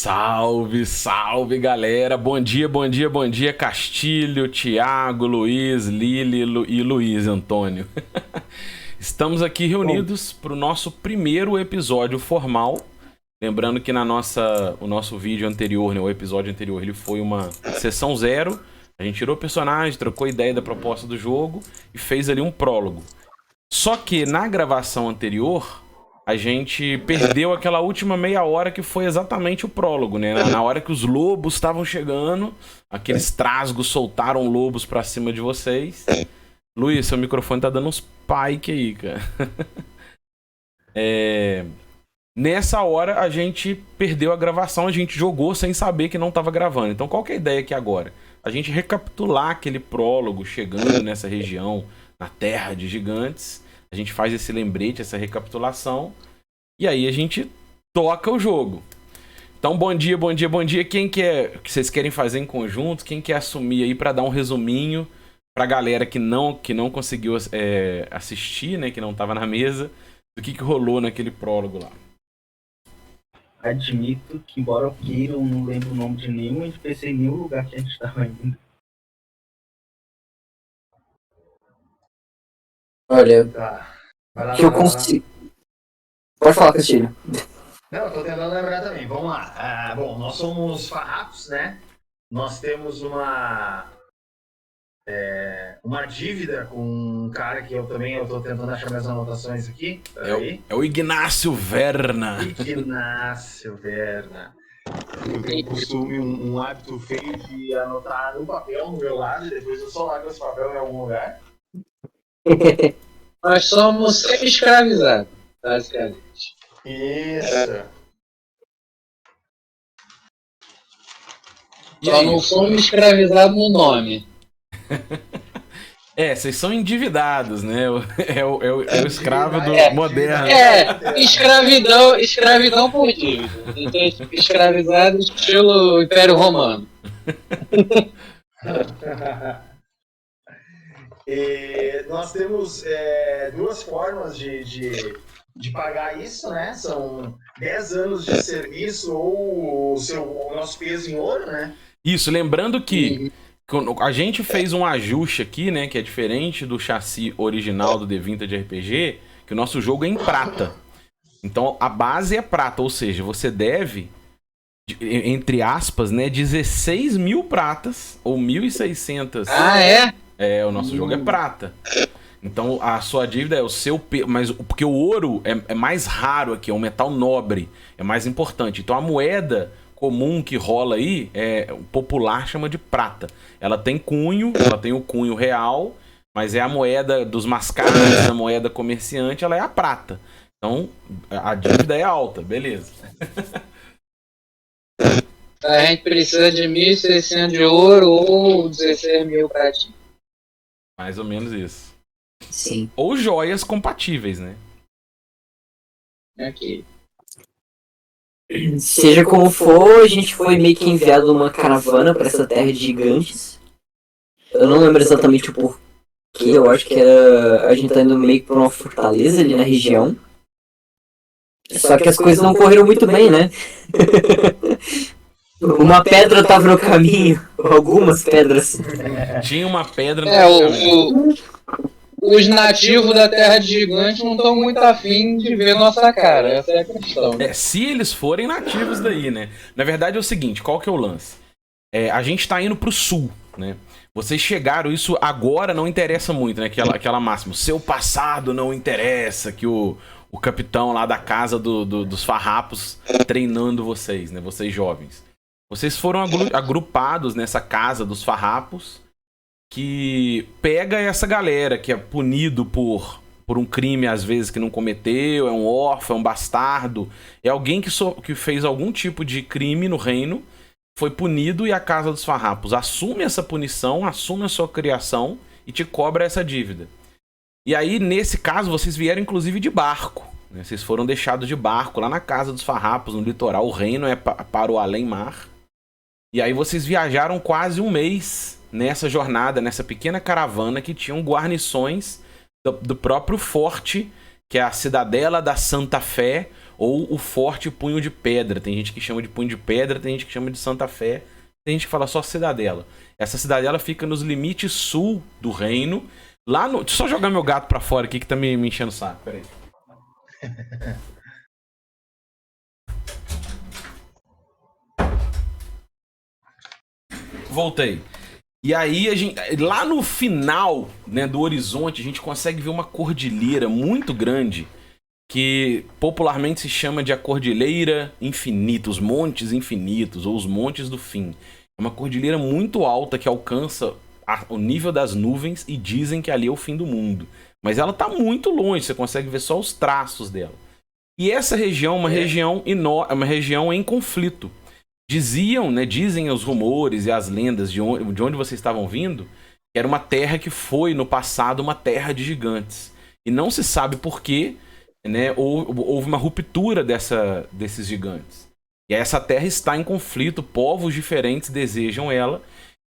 Salve, salve, galera. Bom dia, bom dia, bom dia, Castilho, Thiago, Luiz, Lili e Luiz Antônio. Estamos aqui reunidos para o nosso primeiro episódio formal. Lembrando que o nosso vídeo anterior, né, o episódio anterior, ele foi uma sessão zero. A gente tirou o personagem, trocou ideia da proposta do jogo e fez ali um prólogo. Só que na gravação anterior, a gente perdeu aquela última meia hora que foi exatamente o prólogo, né? Na hora que os lobos estavam chegando, aqueles trasgos soltaram lobos pra cima de vocês. Luiz, seu microfone tá dando uns spike aí, cara. Nessa hora a gente perdeu a gravação, a gente jogou sem saber que não tava gravando. Então qual que é a ideia aqui agora? A gente recapitular aquele prólogo chegando nessa região, na Terra de Gigantes. A gente faz esse lembrete, essa recapitulação. E aí a gente toca o jogo. Então, bom dia, bom dia, bom dia. Quem quer, que vocês querem fazer em conjunto? Quem quer assumir aí para dar um resuminho pra galera que não conseguiu assistir, né? Que não tava na mesa, do que rolou naquele prólogo lá. Admito que, embora eu queira, eu não lembro o nome de nenhum NPC em nenhum lugar que a gente estava indo. Olha, Tá. que eu consigo. Pode falar, Castilho. Não, eu tô tentando lembrar também. Vamos lá. Bom, nós somos farrapos, né? Nós temos uma dívida com um cara que eu tô tentando achar minhas anotações aqui. É o Ignácio Verna. Ignácio Verna. Eu tenho um hábito feio de anotar no papel no meu lado e depois eu só largo esse papel em algum lugar. Nós somos semi-escravizados, basicamente. Isso. Só não somos escravizados no nome. Vocês são endividados, né? É o escravo do moderno. Escravidão por dívida. Então, escravizado estilo Império Romano. E nós temos duas formas de pagar isso, né? São 10 anos de serviço ou o nosso peso em ouro, né? Isso, lembrando que a gente fez um ajuste aqui, né? Que é diferente do chassi original do D20 RPG, que o nosso jogo é em prata. Então a base é prata, ou seja, você deve, entre aspas, né, 16 mil pratas ou 1.600. Ah, é? O nosso jogo é prata. Então a sua dívida é o seu mas porque o ouro é mais raro aqui, é um metal nobre, é mais importante. Então a moeda comum que rola aí, o popular chama de prata. Ela tem o cunho real, mas é a moeda dos mascates, a moeda comerciante, ela é a prata. Então a dívida é alta, beleza. A gente precisa de 1.600 de ouro ou 16 mil pratinhos. Mais ou menos isso. Sim. Ou joias compatíveis, né? Aqui. Seja como for, a gente foi meio que enviado numa caravana para essa terra de gigantes. Eu não lembro exatamente o porquê, eu acho que era a gente tá indo meio que pra uma fortaleza ali na região. Só que as coisas não correram muito bem, né? Uma pedra tava no caminho, algumas pedras. Tinha uma pedra no caminho. Os nativos da Terra de Gigante não estão muito afim de ver nossa cara, essa é a questão. Se eles forem nativos daí, né? Na verdade é o seguinte, qual que é o lance? A gente tá indo pro sul, né? Vocês chegaram, isso agora não interessa muito, né? Aquela máxima, seu passado não interessa, que o capitão lá da casa dos farrapos treinando vocês, né? Vocês jovens. Vocês foram agrupados nessa casa dos farrapos, que pega essa galera que é punido por um crime, às vezes, que não cometeu, é um órfão, é um bastardo, é alguém que fez algum tipo de crime no reino, foi punido, e a Casa dos Farrapos assume essa punição, assume a sua criação e te cobra essa dívida. E aí, nesse caso, vocês vieram inclusive de barco, né? Vocês foram deixados de barco lá na Casa dos Farrapos, no litoral. O reino é para o além-mar. E aí vocês viajaram quase um mês nessa jornada, nessa pequena caravana que tinham guarnições do próprio forte, que é a Cidadela da Santa Fé, ou o Forte Punho de Pedra. Tem gente que chama de Punho de Pedra, tem gente que chama de Santa Fé, tem gente que fala só Cidadela. Essa cidadela fica nos limites sul do reino, lá no... Deixa eu só jogar meu gato pra fora aqui que tá me enchendo o saco, peraí. Voltei. E aí, lá no final, né, do horizonte, a gente consegue ver uma cordilheira muito grande, que popularmente se chama de a Cordilheira Infinita, os Montes Infinitos, ou os Montes do Fim. É uma cordilheira muito alta que alcança o nível das nuvens e dizem que ali é o fim do mundo. Mas ela está muito longe, você consegue ver só os traços dela. E essa região é uma região em conflito. Diziam, né, dizem os rumores e as lendas de onde vocês estavam vindo, que era uma terra que foi no passado uma terra de gigantes. E não se sabe por quê, né, houve uma ruptura desses gigantes. E essa terra está em conflito, povos diferentes desejam ela.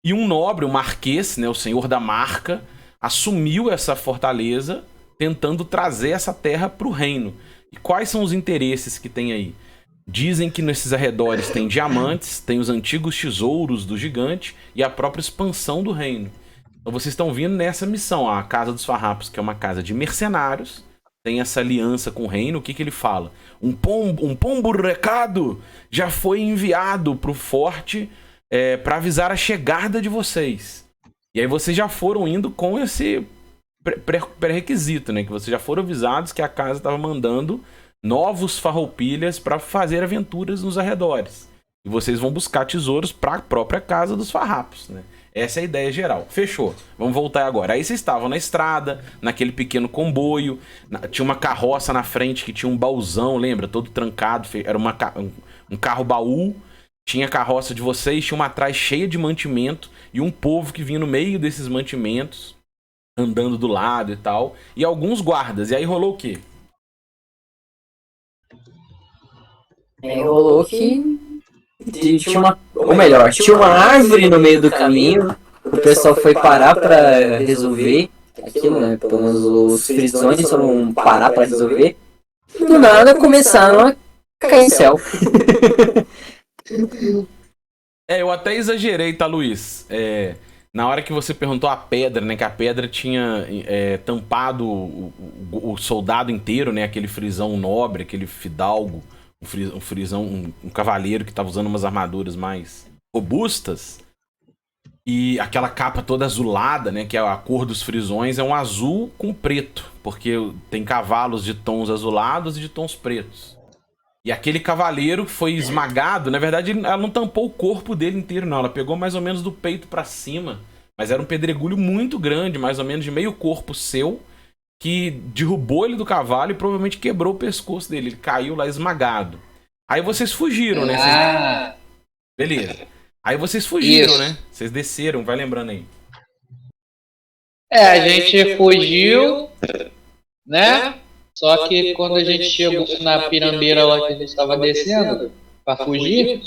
E um nobre, o marquês, né, o senhor da marca, assumiu essa fortaleza, tentando trazer essa terra para o reino. E quais são os interesses que tem aí? Dizem que nesses arredores tem diamantes, tem os antigos tesouros do gigante e a própria expansão do reino. Então vocês estão vindo nessa missão, a Casa dos Farrapos, que é uma casa de mercenários, tem essa aliança com o reino. O que ele fala? Um pombo recado já foi enviado para o forte para avisar a chegada de vocês. E aí vocês já foram indo com esse pré-requisito, né? Que vocês já foram avisados que a casa estava mandando novos farroupilhas para fazer aventuras nos arredores. E vocês vão buscar tesouros para a própria Casa dos Farrapos, né? Essa é a ideia geral. Fechou. Vamos voltar agora. Aí vocês estavam na estrada, naquele pequeno comboio, tinha uma carroça na frente que tinha um baúzão, lembra? Todo trancado, era um carro baú. Tinha a carroça de vocês, tinha uma atrás cheia de mantimento e um povo que vinha no meio desses mantimentos, andando do lado e tal. E alguns guardas. E aí rolou o quê? Rolou que tinha uma... Ou melhor, tinha uma árvore no meio do caminho. O pessoal foi parar pra resolver aquilo, né? Pelo menos os frisões foram parar pra resolver. E do nada começaram a cair em céu. Eu até exagerei, tá, Luiz? Na hora que você perguntou a pedra, né? Que a pedra tinha tampado o soldado inteiro, né? Aquele frisão nobre, aquele fidalgo, um frisão, um cavaleiro que tava usando umas armaduras mais robustas. E aquela capa toda azulada, né? Que é a cor dos frisões, é um azul com preto. Porque tem cavalos de tons azulados e de tons pretos. E aquele cavaleiro foi esmagado. Na verdade, ela não tampou o corpo dele inteiro, não. Ela pegou mais ou menos do peito pra cima. Mas era um pedregulho muito grande, mais ou menos de meio corpo seu, que derrubou ele do cavalo e provavelmente quebrou o pescoço dele. Ele caiu lá esmagado. Aí vocês fugiram, né? Beleza. Aí vocês fugiram, né? Vocês desceram, vai lembrando aí. A gente fugiu, né? Só que quando a gente chegou na pirambeira lá que a gente estava descendo pra fugir,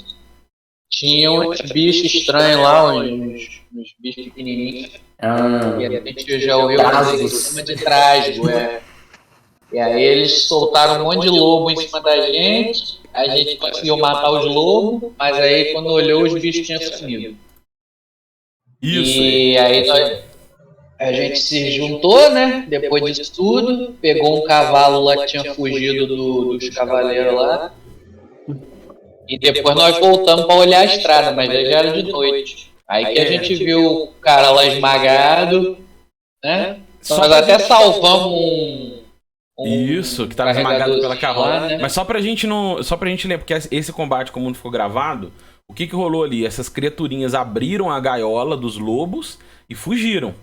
tinha uns bichos estranhos lá, uns bichos pequenininhos. E a gente já ouviu em cima de trasgo, E aí eles soltaram um monte de lobo em cima da gente, a gente conseguiu matar os lobos, mas aí quando olhou os bichos tinham sumido. Isso. E aí a gente se juntou, né? Depois disso tudo, pegou um cavalo lá que tinha fugido dos cavaleiros lá. E depois nós voltamos para olhar a estrada, mas já era de noite. Aí que a gente viu o cara lá esmagado, né? Então nós até salvamos Isso, que tava esmagado pela carroça. né? Mas só pra gente lembrar, porque esse combate, como não ficou gravado, o que rolou ali? Essas criaturinhas abriram a gaiola dos lobos e fugiram.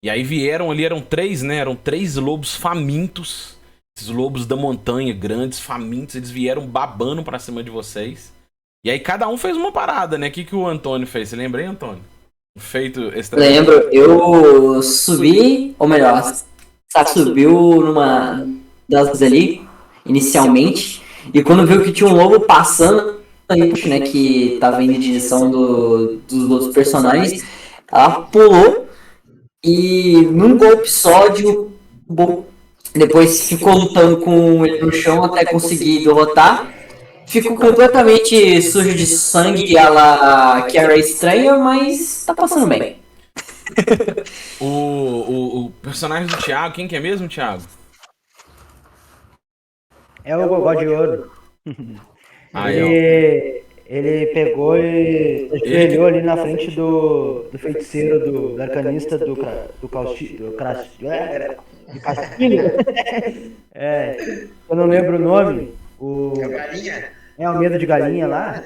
E aí vieram ali, eram 3, né? Eram 3 lobos famintos. Esses lobos da montanha, grandes, famintos, eles vieram babando pra cima de vocês. E aí cada um fez uma parada, né? O que o Antônio fez? Você lembra aí, Antônio? Feito Lembro, eu subi, ou melhor, subiu numa das ali, inicialmente, e quando viu que tinha um lobo passando, né, que tava indo em direção dos outros personagens, ela pulou e num golpe só derrubou Depois ficou lutando com ele no chão até conseguir derrotar. Ficou completamente sujo de sangue, ela que era estranha, mas tá passando bem. O personagem do Thiago, quem que é mesmo, Thiago? É o Gogó de Ouro. Aí, ó. Ele pegou e ajoelhou ali na frente do feiticeiro, do arcanista do Castilho. Eu não lembro o nome. É o Galinha. É o medo de galinha lá.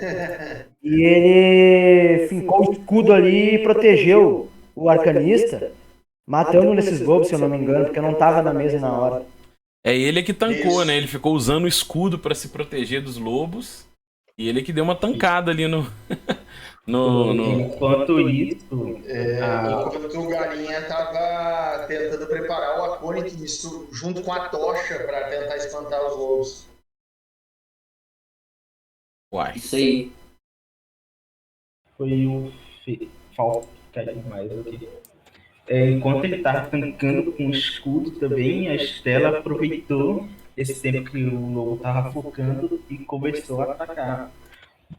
E ele fincou o escudo ali e protegeu o arcanista, matando esses lobos, se eu não me engano, porque eu não tava na mesa na hora. É ele que tancou, Isso. né? Ele ficou usando o escudo pra se proteger dos lobos. E ele que deu uma tancada ali no. Enquanto isso, Enquanto o Galinha tava tentando preparar o acônito junto com a tocha para tentar espantar os lobos. Uai. Isso aí. foi o Falco que caiu mais aqui. Enquanto ele estava tancando com o escudo também, a Estela aproveitou esse tempo que o lobo estava focando e começou a atacar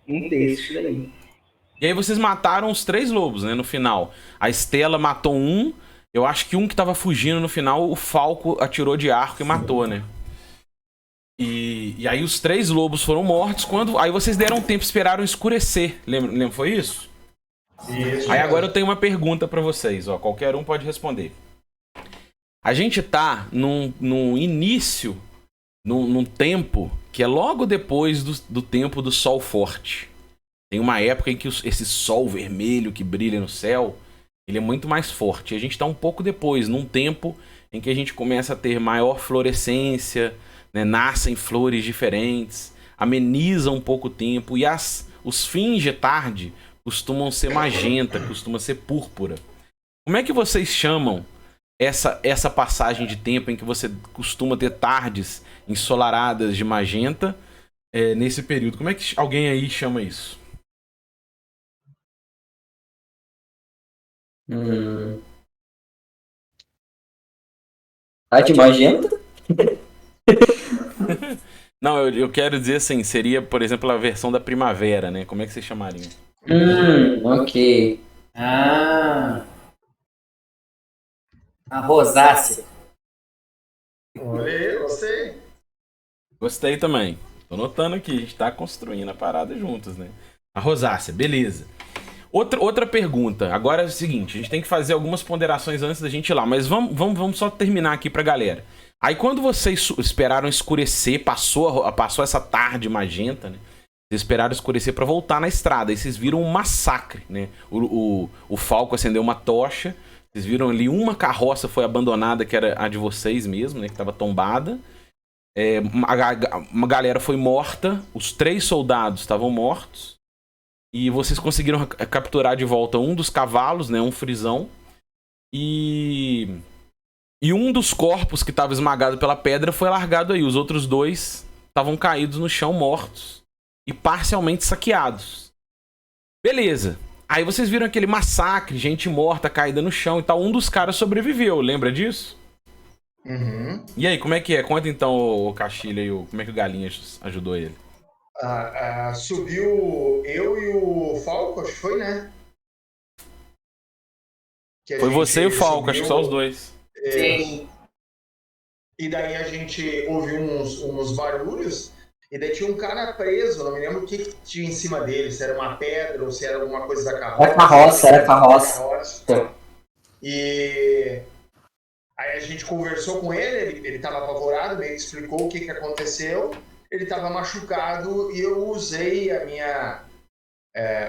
um desses daí. E aí vocês mataram os 3 lobos, né? No final. A Estela matou um. Eu acho que um que tava fugindo no final, o Falco atirou de arco e matou, né? E aí os 3 lobos foram mortos. Aí vocês deram tempo, esperaram escurecer. Lembra? Foi isso? Isso. Aí agora eu tenho uma pergunta pra vocês, ó. Qualquer um pode responder. A gente tá num início, num tempo que é logo depois do tempo do sol forte. Tem uma época em que esse sol vermelho que brilha no céu, ele é muito mais forte. E a gente tá um pouco depois, num tempo em que a gente começa a ter maior florescência, né? Nascem flores diferentes, ameniza um pouco o tempo. E os fins de tarde costumam ser magenta, costuma ser púrpura. Como é que vocês chamam essa passagem de tempo em que você costuma ter tardes ensolaradas de magenta nesse período? Como é que alguém aí chama isso? Tá de magenta? Não, eu quero dizer assim, seria, por exemplo, a versão da primavera, né? Como é que vocês chamariam? Ok. A rosácea. Olha aí, gostei. Gostei também. Tô notando aqui, a gente tá construindo a parada juntos, né? A rosácea, beleza. Outra pergunta. Agora é o seguinte, a gente tem que fazer algumas ponderações antes da gente ir lá, mas vamos só terminar aqui pra galera. Aí quando vocês esperaram escurecer, passou essa tarde magenta, né? Vocês esperaram escurecer pra voltar na estrada. Aí vocês viram um massacre, né? O Falco acendeu uma tocha. Vocês viram ali uma carroça foi abandonada, que era a de vocês mesmo, né? Que tava tombada. Uma galera foi morta. Os 3 soldados estavam mortos. E vocês conseguiram capturar de volta um dos cavalos, né? Um frisão. E um dos corpos que estava esmagado pela pedra foi largado aí. Os outros 2 estavam caídos no chão mortos. E parcialmente saqueados. Beleza. Aí vocês viram aquele massacre, gente morta, caída no chão e tal. Um dos caras sobreviveu, lembra disso? Uhum. E aí, como é que é? Conta então, o Castilha, e como é que o Galinha ajudou ele? Subiu eu e o Falco, acho que foi, né? Foi você e o Falco, acho que só os 2. Sim. E daí a gente ouviu uns barulhos. E daí tinha um cara preso, não me lembro o que tinha em cima dele, se era uma pedra ou se era alguma coisa da carroça. Era carroça. E aí a gente conversou com ele estava apavorado, meio que explicou o que aconteceu. Ele estava machucado e eu usei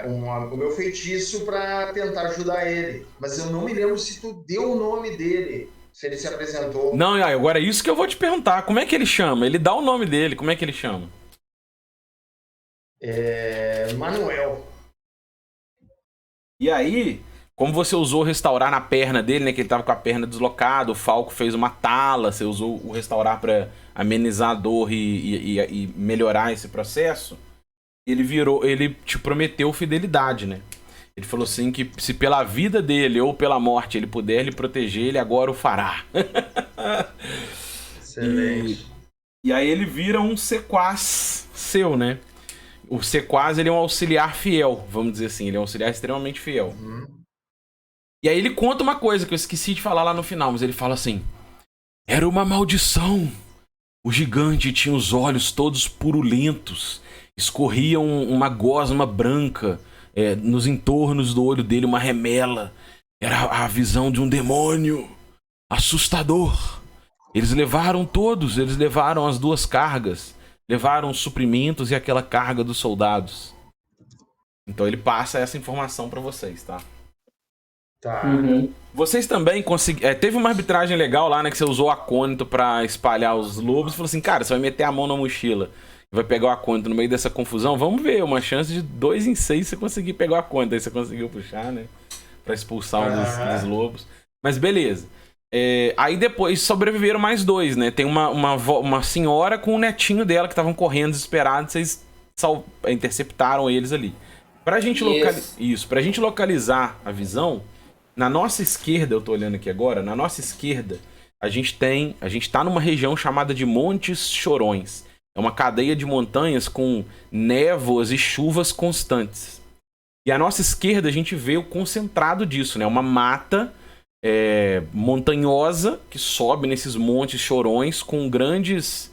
o meu feitiço para tentar ajudar ele. Mas eu não me lembro se tu deu o nome dele. Se ele se apresentou. Não, agora é isso que eu vou te perguntar. Como é que ele chama? Ele dá o nome dele. Como é que ele chama? Manuel. E aí, como você usou restaurar na perna dele, né? Que ele tava com a perna deslocada, o Falco fez uma tala, você usou o restaurar pra amenizar a dor e melhorar esse processo. Ele te prometeu fidelidade, né? Ele falou assim que se pela vida dele ou pela morte ele puder lhe proteger, ele agora o fará. Excelente. E aí ele vira um sequaz seu, né? O sequaz, ele é um auxiliar fiel, vamos dizer assim. Ele é um auxiliar extremamente fiel. E aí ele conta uma coisa que eu esqueci de falar lá no final, mas ele fala assim: era uma maldição. O gigante tinha os olhos todos purulentos. Escorria uma gosma branca nos entornos do olho dele, uma remela. Era a visão de um demônio. Assustador. Eles levaram as 2 cargas. Levaram os suprimentos e aquela carga dos soldados. Então ele passa essa informação pra vocês, tá? Tá. Vocês também conseguiram. Teve uma arbitragem legal lá, né? Que você usou o acônito pra espalhar os lobos. Falou assim, cara, você vai meter a mão na mochila e vai pegar o acônito no meio dessa confusão. Vamos ver, uma chance de 2 em 6 você conseguir pegar o acônito. Aí você conseguiu puxar, né? Pra expulsar um dos lobos. Mas beleza. Aí depois sobreviveram mais 2, né? Tem uma senhora com o netinho dela que estavam correndo desesperados. Vocês interceptaram eles ali. Pra gente pra gente localizar a visão, na nossa esquerda, eu tô olhando aqui agora, na nossa esquerda, a gente tá numa região chamada de Montes Chorões. É uma cadeia de montanhas com névoas e chuvas constantes. E à nossa esquerda a gente vê o concentrado disso, né? Uma mata montanhosa que sobe nesses montes chorões com grandes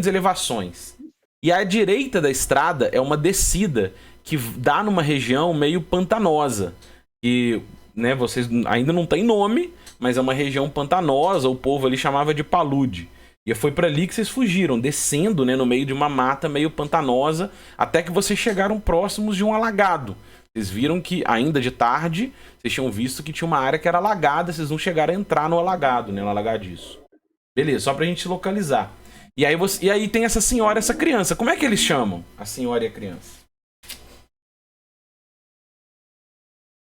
elevações. E à direita da estrada é uma descida que dá numa região meio pantanosa. E, né, vocês ainda não tem nome, mas é uma região pantanosa, o povo ali chamava de palude. E foi para ali que vocês fugiram, descendo, né, no meio de uma mata meio pantanosa, até que vocês chegaram próximos de um alagado. Vocês viram que, ainda de tarde, vocês tinham visto que tinha uma área que era alagada, vocês não chegaram a entrar no alagado, né, no alagadiço. Beleza, só pra gente localizar. E aí tem essa senhora, essa criança. Como é que eles chamam a senhora e a criança?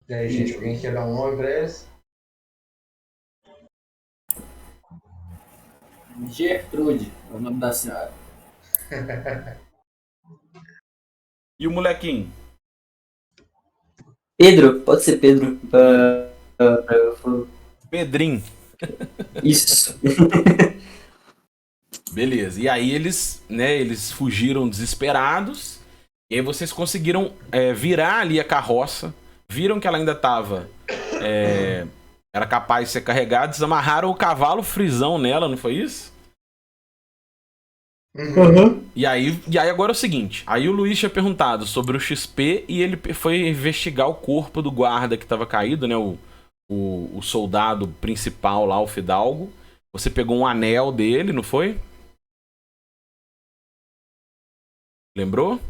E aí, gente, alguém quer dar um nome pra eles? Gertrude, é o nome da senhora. E o molequinho? Pedro, pode ser Pedro. Pedrinho. Isso. Beleza, e aí eles fugiram desesperados. E aí vocês conseguiram virar ali a carroça. Viram que ela ainda estava era capaz de ser carregada. Eles amarraram o cavalo frisão nela, não foi isso? E aí agora é o seguinte. Aí o Luiz tinha perguntado sobre o XP e ele foi investigar o corpo do guarda que estava caído, né? O soldado principal lá, o Fidalgo. Você pegou um anel dele, não foi? Lembrou?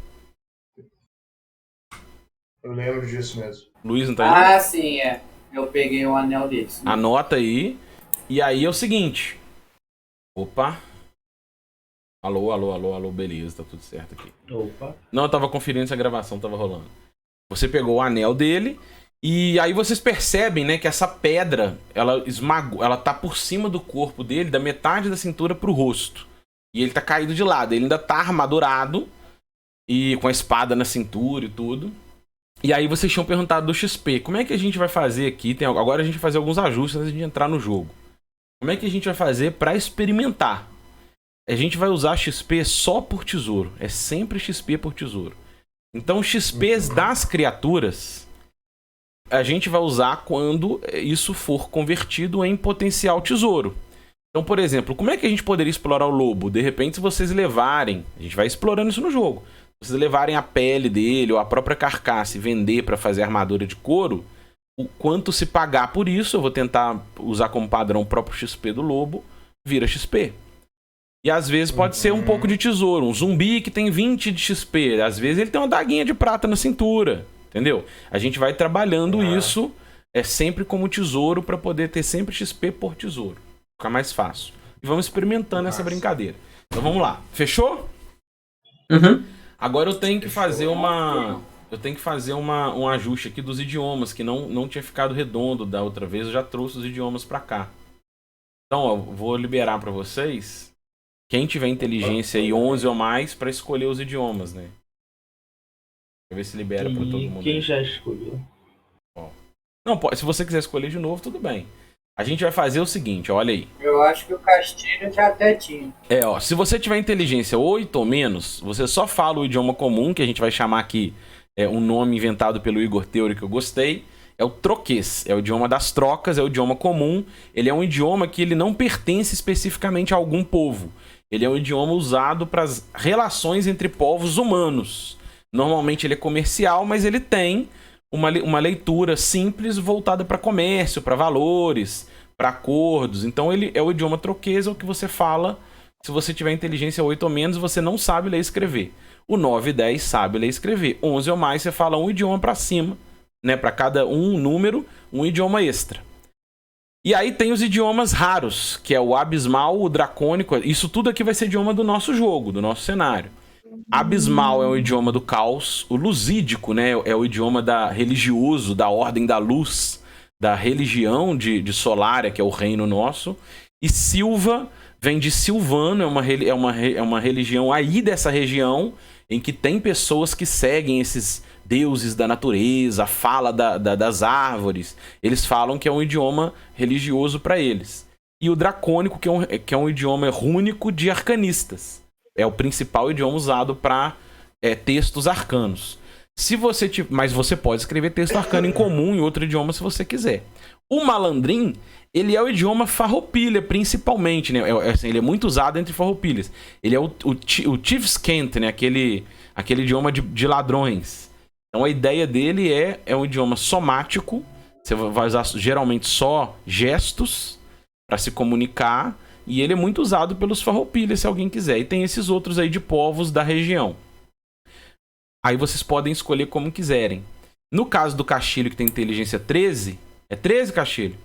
Eu lembro disso mesmo. Luiz não tá aí? Sim, é. Eu peguei um anel deles. Anota aí. E aí é o seguinte. Opa. Alô, beleza, tá tudo certo aqui. Opa. Não, eu tava conferindo se a gravação tava rolando. Você pegou o anel dele e aí vocês percebem, né, que essa pedra, ela esmagou, ela tá por cima do corpo dele, da metade da cintura pro rosto. E ele tá caído de lado, ele ainda tá armadurado e com a espada na cintura e tudo. E aí vocês tinham perguntado do XP. Como é que a gente vai fazer aqui? Agora a gente vai fazer alguns ajustes antes de entrar no jogo. Como é que a gente vai fazer pra experimentar? A gente vai usar XP só por tesouro. É sempre XP por tesouro. Então, XPs das criaturas a gente vai usar quando isso for convertido em potencial tesouro. Então, por exemplo, como é que a gente poderia explorar o lobo? De repente, se vocês levarem... A gente vai explorando isso no jogo. Se vocês levarem a pele dele ou a própria carcaça e vender para fazer armadura de couro, o quanto se pagar por isso, eu vou tentar usar como padrão o próprio XP do lobo, vira XP. E às vezes pode ser um pouco de tesouro. Um zumbi que tem 20 de XP. Às vezes ele tem uma daguinha de prata na cintura. Entendeu? A gente vai trabalhando isso sempre como tesouro para poder ter sempre XP por tesouro. Ficar mais fácil. E vamos experimentando essa brincadeira. Então vamos lá. Fechou? Agora eu tenho que fazer um ajuste aqui dos idiomas, que não tinha ficado redondo da outra vez. Eu já trouxe os idiomas para cá. Então, ó, vou liberar para vocês. Quem tiver inteligência aí 11 ou mais para escolher os idiomas, né? Deixa eu ver se libera para todo mundo. Quem já escolheu? Ó. Não, se você quiser escolher de novo, tudo bem. A gente vai fazer o seguinte, olha aí. Eu acho que o Castilho já até tinha. Ó, se você tiver inteligência 8 ou menos, você só fala o idioma comum, que a gente vai chamar aqui um nome inventado pelo Igor Theory que eu gostei. É o troquês, é o idioma das trocas, é o idioma comum. Ele é um idioma que ele não pertence especificamente a algum povo. Ele é um idioma usado para as relações entre povos humanos. Normalmente ele é comercial, mas ele tem uma leitura simples voltada para comércio, para valores, para acordos. Então ele é o idioma troquês, é o que você fala. Se você tiver inteligência 8 ou menos, você não sabe ler e escrever. O 9 e 10 sabe ler e escrever. 11 ou mais, você fala um idioma para cima, né? Para cada um número, um idioma extra. E aí tem os idiomas raros, que é o abismal, o dracônico. Isso tudo aqui vai ser idioma do nosso jogo, do nosso cenário. Abismal é o idioma do caos. O lusídico, né, é o idioma religioso, da ordem da luz, da religião de Solária, que é o reino nosso. E Silva vem de Silvano, é uma religião aí dessa região, em que tem pessoas que seguem esses deuses da natureza, a fala das árvores. Eles falam que é um idioma religioso para eles. E o dracônico, que é um idioma rúnico de arcanistas. É o principal idioma usado para textos arcanos. Mas você pode escrever texto arcano em comum em outro idioma se você quiser. O malandrim, ele é o idioma farroupilha, principalmente, né? Ele é muito usado entre farroupilhas. Ele é o Chief's Cant, né? Aquele idioma de ladrões. Então a ideia dele é um idioma somático. Você vai usar geralmente só gestos para se comunicar. E ele é muito usado pelos farroupilhas, se alguém quiser. E tem esses outros aí de povos da região. Aí vocês podem escolher como quiserem. No caso do Castilho, que tem inteligência 13... É 13, Castilho?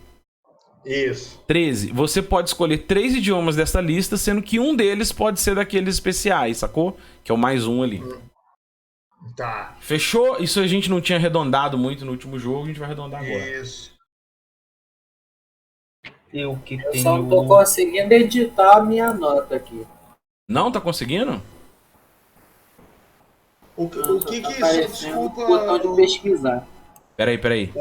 Isso. 13. Você pode escolher 3 idiomas dessa lista, sendo que um deles pode ser daqueles especiais, sacou? Que é o mais um ali. Tá. Fechou? Isso a gente não tinha arredondado muito no último jogo, a gente vai arredondar agora. Isso. Eu só não tô conseguindo editar a minha nota aqui. Não? Tá conseguindo? O que que isso? Desculpa. O botão de pesquisar. Peraí.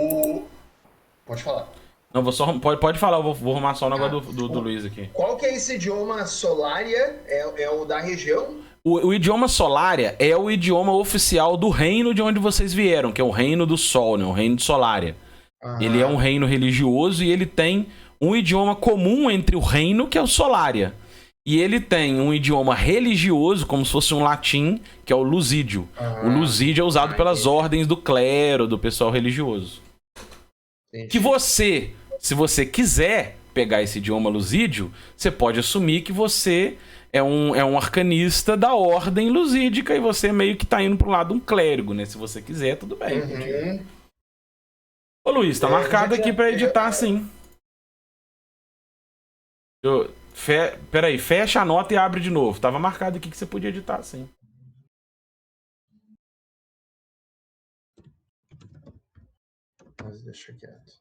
Pode falar. Não, pode falar, eu vou arrumar só o negócio do Luiz aqui. Qual que é esse idioma Solária? É o da região? O idioma Solária é o idioma oficial do reino de onde vocês vieram, que é o reino do Sol, né? O reino de Solária. Ele é um reino religioso e ele tem um idioma comum entre o reino, que é o Solária. E ele tem um idioma religioso, como se fosse um latim, que é o Lusídio. O Lusídio é usado pelas ordens do clero, do pessoal religioso. Entendi. Que você, se você quiser pegar esse idioma Lusídio, você pode assumir que você é um arcanista da ordem lusídica e você meio que tá indo pro lado de um clérigo, né? Se você quiser, tudo bem. Ô Luiz, tá marcado aqui pra editar sim. Peraí, fecha a nota e abre de novo. Tava marcado aqui que você podia editar sim. Mas deixa quieto.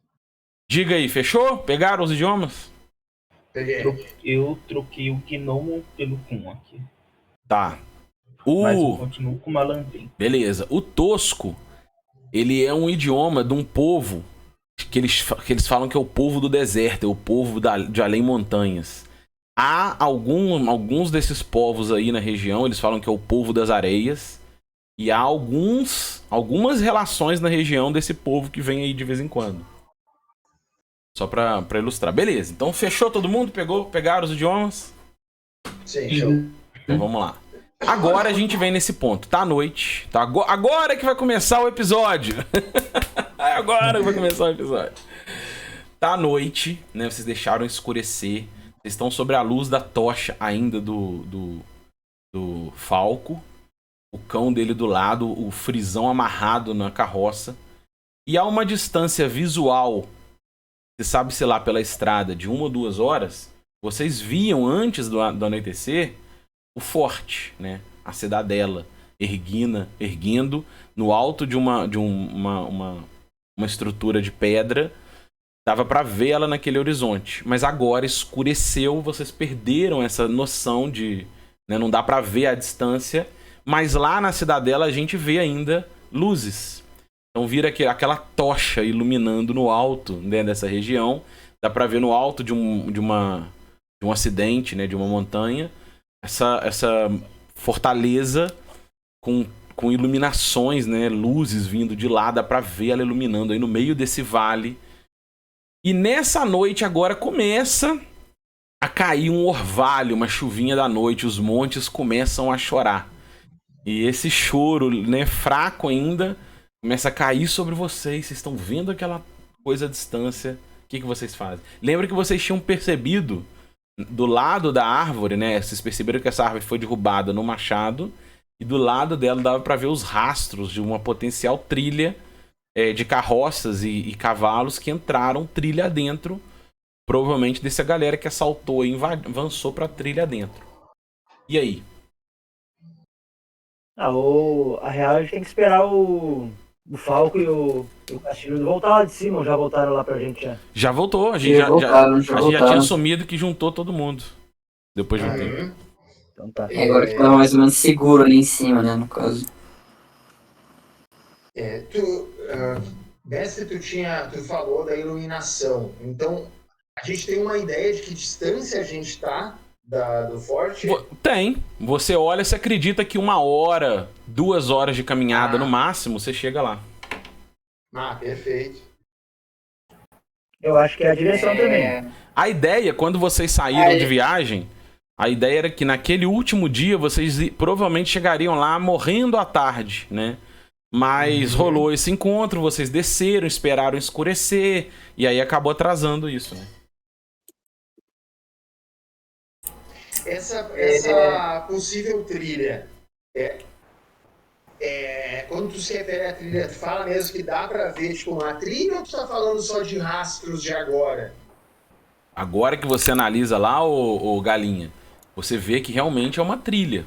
Diga aí, fechou? Pegaram os idiomas? Peguei. Eu troquei o Gnomo pelo Kun aqui. Tá. Mas eu continuo com o malandrim. Beleza. O tosco, ele é um idioma de um povo que eles falam que é o povo do deserto, é o povo de além montanhas. Há alguns desses povos aí na região, eles falam que é o povo das areias. E há algumas relações na região desse povo que vem aí de vez em quando. Só pra ilustrar. Beleza, então fechou todo mundo? Pegaram os idiomas? Sim, show. Então vamos lá. Agora a gente vem nesse ponto. Tá à noite. Tá agora que vai começar o episódio. Agora que vai começar o episódio. Tá à noite, né? Vocês deixaram escurecer. Vocês estão sobre a luz da tocha ainda do Falco. O cão dele do lado, o frisão amarrado na carroça. E a uma distância visual, você sabe, sei lá, pela estrada de 1 ou 2 horas, vocês viam antes do anoitecer o forte, né? A cidadela erguendo no alto de uma estrutura de pedra. Dava pra ver ela naquele horizonte. Mas agora escureceu, vocês perderam essa noção de... né? Não dá pra ver a distância. Mas lá na cidadela a gente vê ainda luzes. Então vira aquela tocha iluminando no alto, né, dessa região. dá pra ver no alto de um acidente, né, de uma montanha, essa fortaleza com iluminações, né, luzes vindo de lá, dá pra ver ela iluminando aí no meio desse vale. E nessa noite agora começa a cair um orvalho, uma chuvinha da noite, os montes começam a chorar. E esse choro, né, fraco ainda, começa a cair sobre vocês. Vocês estão vendo aquela coisa à distância. O que vocês fazem? Lembra que vocês tinham percebido do lado da árvore, né? Vocês perceberam que essa árvore foi derrubada no machado. E do lado dela dava pra ver os rastros de uma potencial trilha de carroças e cavalos que entraram trilha dentro. Provavelmente dessa galera que assaltou e avançou pra trilha dentro. E aí? A real a gente tem que esperar o Falco e o Castilho voltar lá de cima, ou já voltaram lá pra gente já? Já voltou, a gente já tinha assumido que juntou todo mundo. Depois de um tempo. Então tá. Agora que tá mais ou menos seguro ali em cima, né, no caso. Mestre, tu falou da iluminação. Então, a gente tem uma ideia de que distância a gente tá do forte? Tem. Você olha, você acredita que 1 hora, 2 horas de caminhada no máximo, você chega lá. Perfeito. Eu acho que é a direção também. A ideia, quando vocês saíram de viagem, a ideia era que naquele último dia vocês provavelmente chegariam lá morrendo à tarde, né? Mas rolou esse encontro, vocês desceram, esperaram escurecer, e aí acabou atrasando isso, né? Essa possível trilha, quando tu se refere à trilha, tu fala mesmo que dá pra ver tipo, uma trilha ou tu tá falando só de rastros de agora? Agora que você analisa lá, o Galinha, você vê que realmente é uma trilha.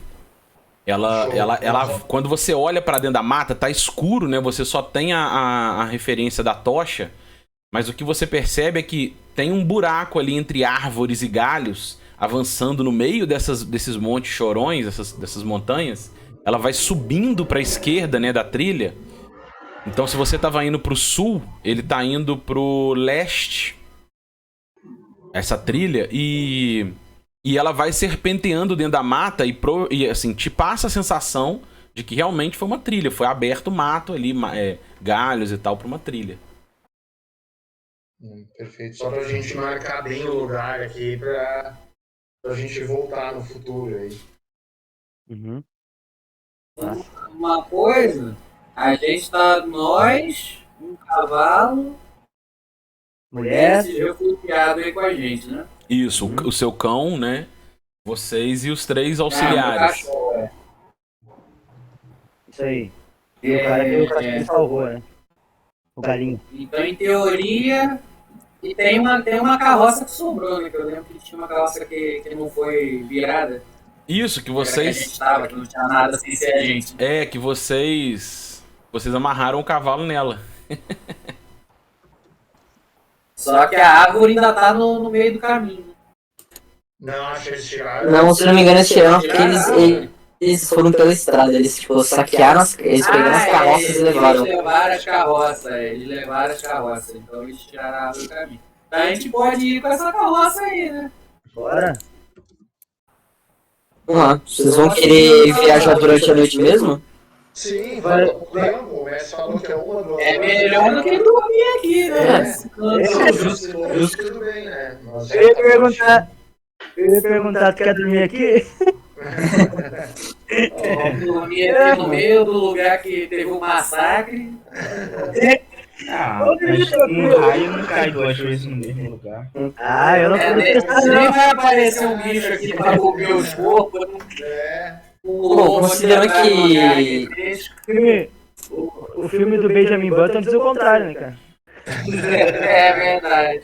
Ela quando você olha pra dentro da mata, tá escuro, né? Você só tem a referência da tocha, mas o que você percebe é que tem um buraco ali entre árvores e galhos, avançando no meio desses montes chorões, dessas montanhas. Ela vai subindo para a esquerda, né, da trilha. Então, se você tava indo pro sul, ele tá indo pro leste. Essa trilha. E ela vai serpenteando dentro da mata e assim, te passa a sensação de que realmente foi uma trilha. Foi aberto mato ali, galhos e tal, pra uma trilha. Perfeito. Só pra gente marcar bem o lugar aqui pra gente voltar no futuro aí. Uhum. Uma coisa, a gente tá nós, um cavalo, Mulher. esse refugiado aí com a gente, né? Isso, o seu cão, né? Vocês e os 3 auxiliares. Isso aí. E o cara que o Castilho salvou, né? O Galinho. Então, em teoria, e tem uma carroça que sobrou, né? Que eu lembro que tinha uma carroça que não foi virada. Isso, que Que a vocês... gente tava, que não tinha nada sem ser a gente. Que vocês amarraram o cavalo nela. Só que a árvore ainda tá no meio do caminho. Não, acho que eles tiraram. Não, se não me engano, eles tiraram porque eles foram pela estrada. Eles, tipo, saquearam eles pegaram as carroças e levaram. Eles levaram as carroças, então eles tiraram a árvore do caminho. Então a gente pode ir com essa carroça aí, né? Bora. Vamos lá. Vocês vão querer viajar durante a noite mesmo? Sim, o mestre falou que é 1 ou 2 horas. É melhor do que dormir aqui, né? Tudo bem, né? Eu ia perguntar, tu quer dormir aqui? Vamos dormir aqui no meio do lugar que teve um massacre. Um raio não cai 2 vezes no mesmo lugar. Eu não quero pensar, Nem não. vai aparecer um bicho aqui pra comer os corpos. Bom, considerando que... O filme do Benjamin Button diz o contrário, né, cara? É verdade.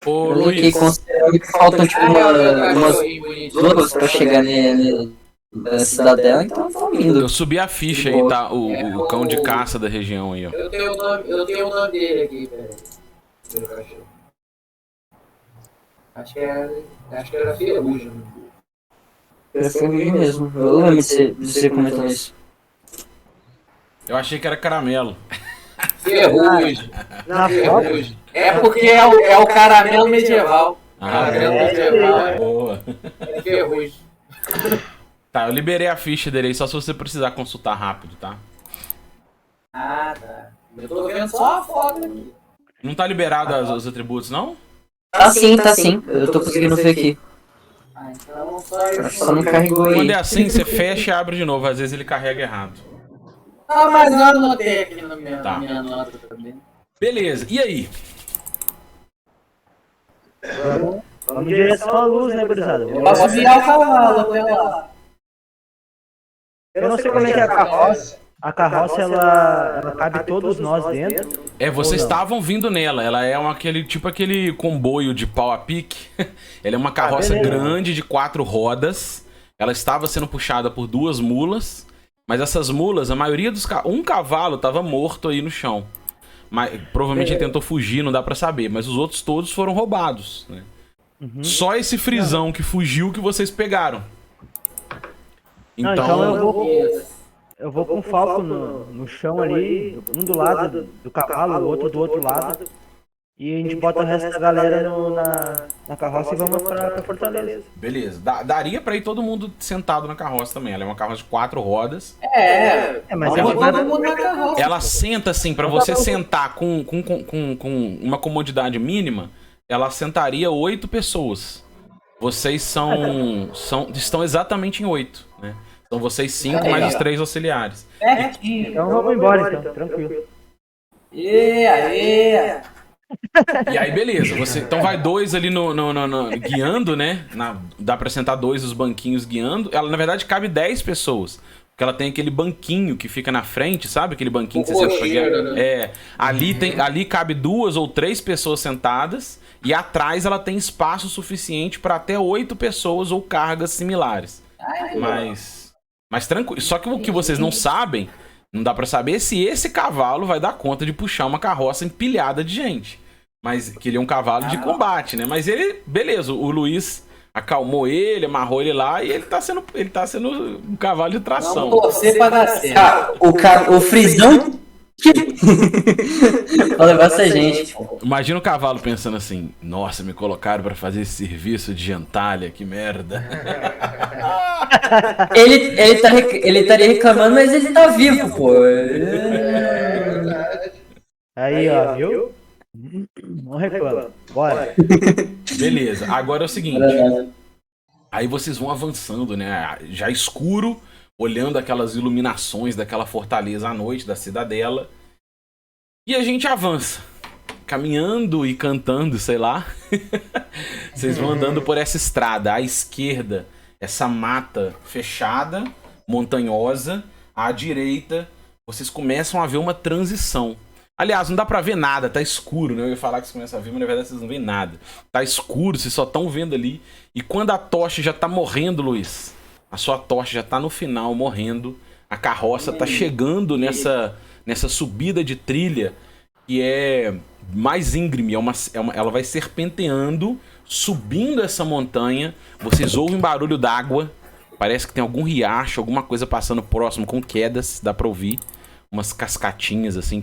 Ô, que Luiz, considerando que faltam, tipo, umas 2 pra chegar na cidadela, então estão indo. eu subi a ficha aí, tá? O cão de caça da região aí, ó. Eu tenho o nome dele aqui, peraí. Acho que era Ferrugem. Eu fui mesmo. Eu lembro de você comentando isso. Eu achei que era caramelo. Ferrugem. Na foto. Ferrugem. É porque é o caramelo medieval. Caramelo medieval. Boa. É ferrugem. Tá, eu liberei a ficha dele aí só se você precisar consultar rápido, tá? Ah, tá. Eu tô vendo só a foto aqui. Não tá liberado os atributos, não? Tá sim, tá sim. Eu tô conseguindo ver aqui. Ah, então só eu. Acho que só não carregou aí. Quando é assim, você fecha e abre de novo. Às vezes ele carrega errado. Ah, mas eu anotei aqui na minha, Tá. na minha nota também. Beleza, e aí? Vamos em direção à luz, né, gurizada? Eu posso virar o cavalo até lá. Eu não sei como é que é a carroça. A carroça, ela cabe todos nós dentro. Vocês Ou não? estavam vindo nela. Ela é aquele comboio de pau a pique. Ela é uma carroça beleza. grande de 4 rodas. Ela estava sendo puxada por 2 mulas. Mas essas mulas, a maioria dos um cavalo estava morto aí no chão. Mas, provavelmente ele tentou fugir, não dá pra saber. Mas os outros todos foram roubados, né? Só esse frisão que fugiu que vocês pegaram. Não, então eu vou com o Falco no chão ali, um do lado do cavalo, o outro do outro lado. E a gente bota o resto da galera na carroça e vamos pra Fortaleza. Beleza. Daria pra ir todo mundo sentado na carroça também. Ela é uma carroça de 4 rodas. Mas Vamos todo mundo na carroça. Ela senta assim, pra você sentar com uma comodidade mínima, ela sentaria 8 pessoas. Vocês estão exatamente em 8, né? São vocês 5 mais os 3 auxiliares. Pertinho. Então vamos embora, então, tranquilo. Aê! E aí, beleza. Então vai 2 ali guiando, né? Dá pra sentar 2 os banquinhos guiando. Ela, na verdade, cabe 10 pessoas. Porque ela tem aquele banquinho que fica na frente, sabe? Aquele banquinho que você senta pra guiar. Ali cabe 2 ou 3 pessoas sentadas. E atrás ela tem espaço suficiente pra até 8 pessoas ou cargas similares. Mas tranquilo. Só que o que vocês não sabem, não dá pra saber se esse cavalo vai dar conta de puxar uma carroça empilhada de gente. Mas que ele é um cavalo de combate, né? Mas ele, beleza, o Luiz acalmou ele, amarrou ele lá e ele tá sendo um cavalo de tração. Vamos torcer pra dar certo. O frisão vai levar essa gente, pô. Imagina o cavalo pensando assim: nossa, me colocaram pra fazer esse serviço de gentalha, que merda. Ele estaria reclamando, mas ele tá vivo, pô. Aí, ó, viu? Não reclama. Bora. Beleza, agora é o seguinte. Aí vocês vão avançando, né? Já escuro, olhando aquelas iluminações daquela fortaleza à noite, da cidadela. E a gente avança. Caminhando e cantando, sei lá. Vocês vão andando por essa estrada. À esquerda, essa mata fechada, montanhosa. À direita, vocês começam a ver uma transição. Aliás, não dá pra ver nada, tá escuro, né? Eu ia falar que vocês começam a ver, mas na verdade vocês não veem nada. Tá escuro, vocês só estão vendo ali. E quando a tocha já tá morrendo, Luiz, a sua tocha já tá no final, morrendo. A carroça tá chegando nessa subida de trilha que é mais íngreme. Ela vai serpenteando, subindo essa montanha. Vocês ouvem barulho d'água. Parece que tem algum riacho, alguma coisa passando próximo com quedas, dá pra ouvir. Umas cascatinhas assim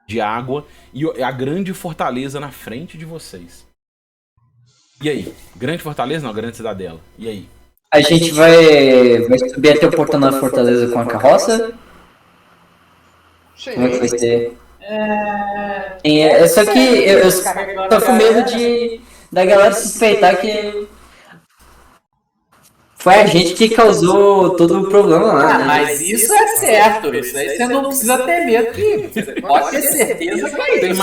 de água. E a grande fortaleza na frente de vocês. E aí? Grande fortaleza? Não, grande cidadela. E aí? A gente vai subir até o portão da fortaleza com a carroça? Como é que vai ser? Só que eu tô com medo da galera suspeitar que foi a gente que causou todo o problema lá, né? Mas isso é certo. Isso aí você não precisa ter medo. Você pode ter certeza que é isso. Tem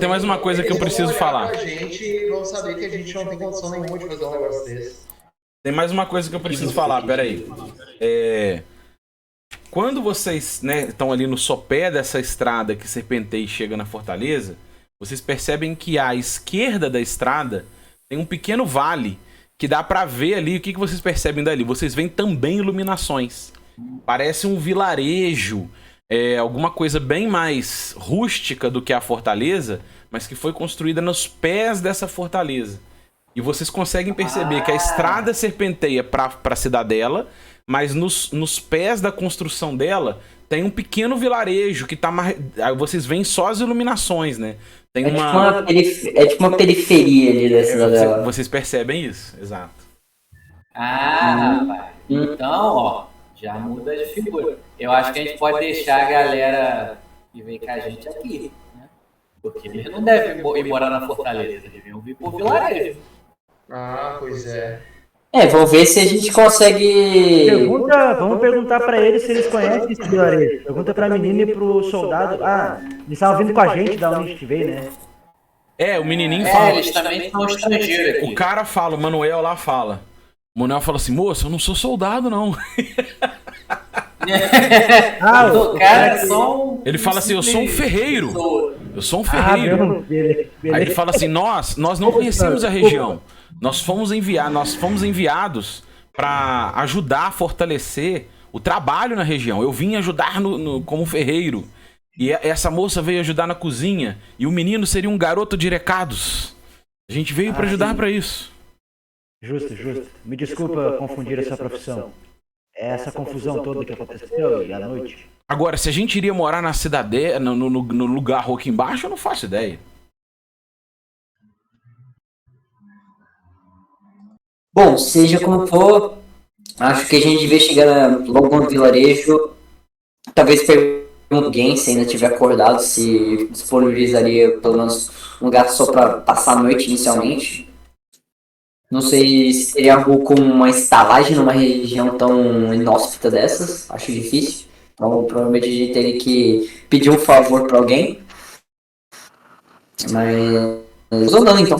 mais uma coisa que eu preciso falar. A gente vão saber que a gente não tem condição nenhuma de fazer um negócio desse. Tem mais uma coisa que eu preciso falar, peraí. Quando vocês, né, estão ali no sopé dessa estrada que serpenteia e chega na fortaleza, vocês percebem que à esquerda da estrada tem um pequeno vale que dá pra ver ali. O que vocês percebem dali? Vocês veem também iluminações. Parece um vilarejo, alguma coisa bem mais rústica do que a fortaleza, mas que foi construída nos pés dessa fortaleza. E vocês conseguem perceber que a estrada serpenteia pra cidadela, mas nos pés da construção dela tem um pequeno vilarejo que tá mais. Aí vocês veem só as iluminações, né? Tem É tipo uma periferia ali da cidadela. Vocês percebem isso, exato. Rapaz. Então, ó, já muda de figura. Eu acho que a gente pode deixar a galera que vem com a gente aqui, né? Porque eles não devem ir morar na Fortaleza, eles deviam vir por vilarejo. Ah, pois é. Vamos ver se a gente consegue... Vamos perguntar pra eles se eles conhecem esse vilarejo. Pergunta pra menina e pro soldado. Ah, eles estavam vindo com a gente da onde a gente veio, né? O menininho fala. Eles também são estrangeiros aqui. O cara fala, o Manuel lá fala. O Manuel fala assim, moço, eu não sou soldado, não. Ele fala assim, eu sou um ferreiro. Eu sou um ferreiro. Aí ele fala assim, nós não conhecemos a região. Nós fomos enviados para ajudar a fortalecer o trabalho na região. Eu vim ajudar como ferreiro. E essa moça veio ajudar na cozinha. E o menino seria um garoto de recados. A gente veio para ajudar para isso. Justo. Me desculpa confundir essa profissão. É essa confusão toda que aconteceu e à noite. Agora, se a gente iria morar na cidade, no lugar aqui embaixo, eu não faço ideia. Bom, seja como for, acho que a gente devia chegar logo no vilarejo. Talvez pergunte alguém, se ainda tiver acordado, se disponibilizaria pelo menos um lugar só para passar a noite inicialmente. Não sei se seria algo como uma estalagem numa região tão inóspita dessas. Acho difícil. Então, provavelmente a gente teria que pedir um favor para alguém. Mas... andando então.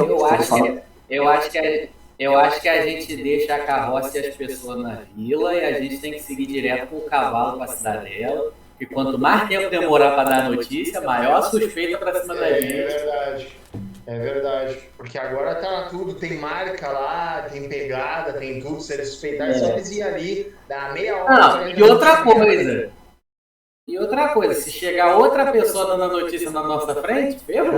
Eu acho que a gente deixa a carroça e as pessoas na vila e a gente tem que seguir direto com o cavalo para a cidadela. E quanto mais tempo demorar para dar notícia, maior a suspeita para cima da gente. É verdade. Porque agora tá tudo, tem marca lá, tem pegada, tem tudo. Se eles suspeitarem, só eles ir ali, dar meia hora. E outra coisa, se chegar outra pessoa dando a notícia na nossa frente, ferrou.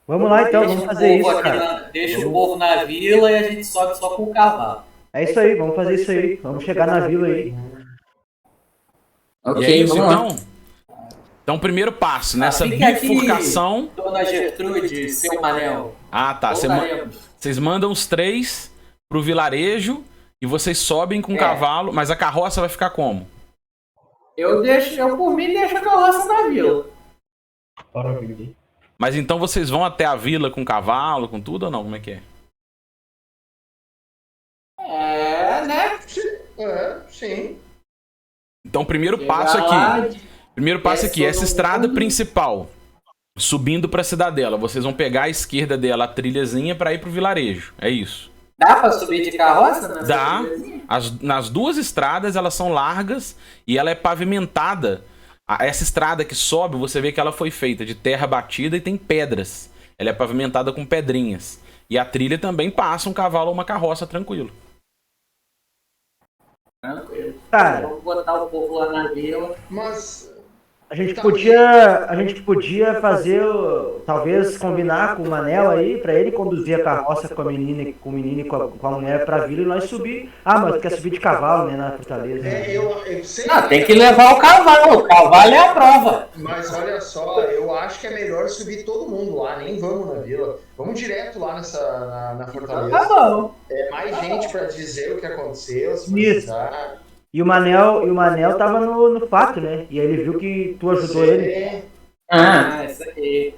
Vamos lá então, vamos fazer isso, cara. Deixa o povo na vila e a gente sobe só com o cavalo. É isso aí, vamos fazer isso aí. Vamos chegar na vila aí. Ok, e é isso então? Então, primeiro passo, nessa bifurcação... Aqui, Dona Gertrude, seu Manel. Ah, tá. Vocês mandam os 3 pro vilarejo e vocês sobem com o cavalo, mas a carroça vai ficar como? Eu por mim, deixo a carroça na vila. Mas então vocês vão até a vila com cavalo, com tudo ou não? Como é que é? Né? Sim. Então, primeiro passo aqui, essa estrada principal, subindo pra cidadela. Vocês vão pegar à esquerda dela a trilhazinha pra ir pro vilarejo. É isso. Dá pra subir de carroça? Dá. Nas 2 estradas, elas são largas e ela é pavimentada. Essa estrada que sobe, você vê que ela foi feita de terra batida e tem pedras. Ela é pavimentada com pedrinhas. E a trilha também passa um cavalo ou uma carroça tranquilo. Cara, vamos botar o povo lá na vila. Mas a gente podia fazer, talvez combinar com o Manel aí, pra ele conduzir a carroça com o menino e com a mulher pra vila e nós subir. Ah, mas quer subir de cavalo, né, na Fortaleza. Eu sei. Tem que levar o cavalo é a prova. Mas olha só, eu acho que é melhor subir todo mundo lá, nem vamos na vila. Vamos direto lá na Fortaleza. Tá bom. Mais gente pra dizer o que aconteceu, se precisar. E o Manel tava no fato, né? E aí ele viu que tu ajudou ele. Isso aí.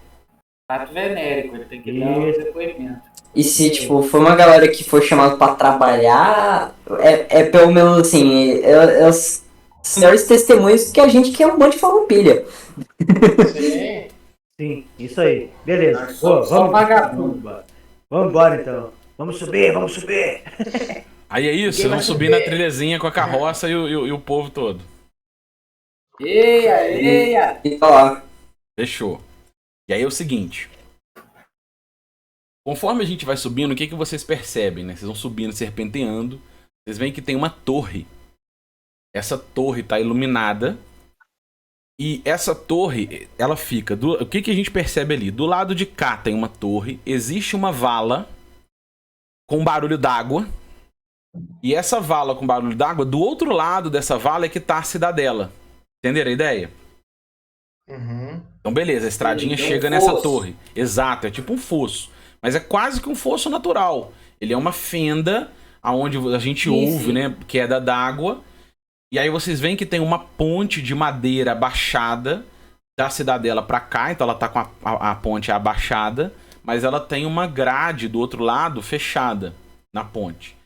Fato venérico, ele tem que dar um depoimento. E se, tipo, for uma galera que for chamada pra trabalhar, é pelo menos, assim, é os senhores testemunhos que a gente quer um monte de farroupilha. Sim, isso aí. Beleza. Vamos vagabundo. Vamos embora, então. Vamos subir. Aí é isso, vocês vão subir na trilhazinha com a carroça e o povo todo. Eia! E tá lá. Fechou. E aí é o seguinte. Conforme a gente vai subindo, o que vocês percebem, né? Vocês vão subindo, serpenteando. Vocês veem que tem uma torre. Essa torre tá iluminada. E essa torre, ela fica... O que a gente percebe ali? Do lado de cá tem uma torre. Existe uma vala com barulho d'água. E essa vala com barulho d'água, do outro lado dessa vala é que tá a cidadela. Entenderam a ideia? Uhum. Então, beleza, a estradinha Tem um chega nessa fosso. torre. Exato, é tipo um fosso. Mas é quase que um fosso natural. Ele é uma fenda aonde a gente ouve, né? Queda d'água. E aí vocês veem que tem uma ponte de madeira abaixada da cidadela pra cá. Então ela tá com a ponte abaixada. Mas ela tem uma grade do outro lado fechada na ponte.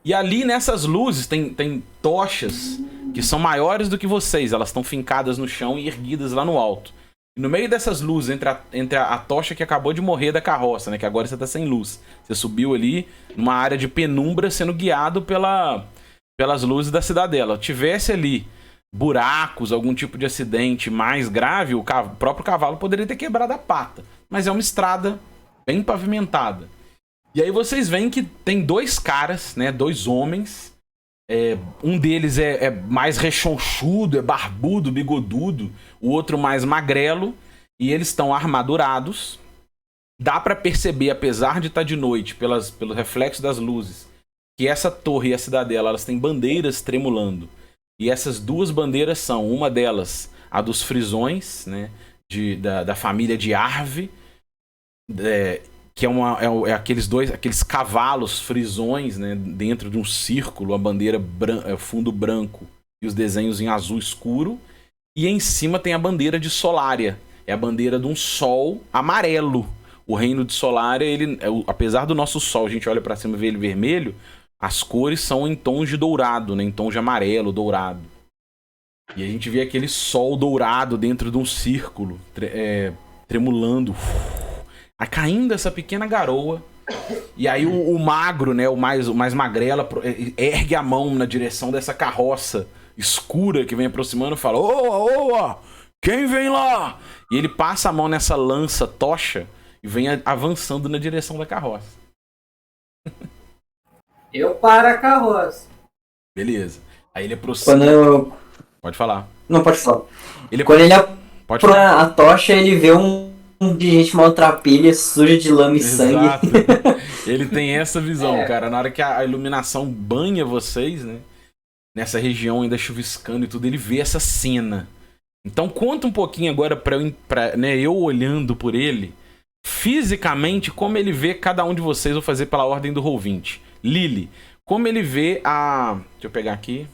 E ali nessas luzes tem tochas que são maiores do que vocês. Elas estão fincadas no chão e erguidas lá no alto. E no meio dessas luzes, entre a tocha que acabou de morrer da carroça, né? Que agora você tá sem luz. Você subiu ali numa área de penumbra sendo guiado pelas luzes da cidadela. Tivesse ali buracos, algum tipo de acidente mais grave, o próprio cavalo poderia ter quebrado a pata. Mas é uma estrada bem pavimentada. E aí vocês veem que tem dois caras, né? Dois homens. Um deles é mais rechonchudo, é barbudo, bigodudo. O outro mais magrelo. E eles estão armadurados. Dá pra perceber, apesar de estar de noite, pelo reflexo das luzes, que essa torre e a cidadela, elas têm bandeiras tremulando. E essas duas bandeiras são, uma delas, a dos frisões, né? Da família de Arve. Que é aqueles cavalos frisões, né, dentro de um círculo, a bandeira fundo branco e os desenhos em azul escuro. E em cima tem a bandeira de Solária, é a bandeira de um sol amarelo. O reino de Solária, apesar do nosso sol, a gente olha pra cima e vê ele vermelho, as cores são em tons de dourado, né, em tons de amarelo, dourado. E a gente vê aquele sol dourado dentro de um círculo, tremulando. Aí caindo essa pequena garoa. E aí o magro, né? O mais magrela, ergue a mão na direção dessa carroça escura que vem aproximando e fala: Ô, quem vem lá? E ele passa a mão nessa lança tocha e vem avançando na direção da carroça. Eu paro a carroça. Beleza. Aí ele aproxima. Pode falar. Não, pode falar. Quando ele pode falar. A tocha, ele vê um de gente maltrapilha, suja de lama e sangue. Ele tem essa visão, cara. Na hora que a iluminação banha vocês, né? Nessa região ainda chuviscando e tudo, ele vê essa cena. Então conta um pouquinho agora né, eu olhando por ele, fisicamente, como ele vê cada um de vocês. Vou fazer pela ordem do Roll20. Lily, como ele vê a... Deixa eu pegar aqui.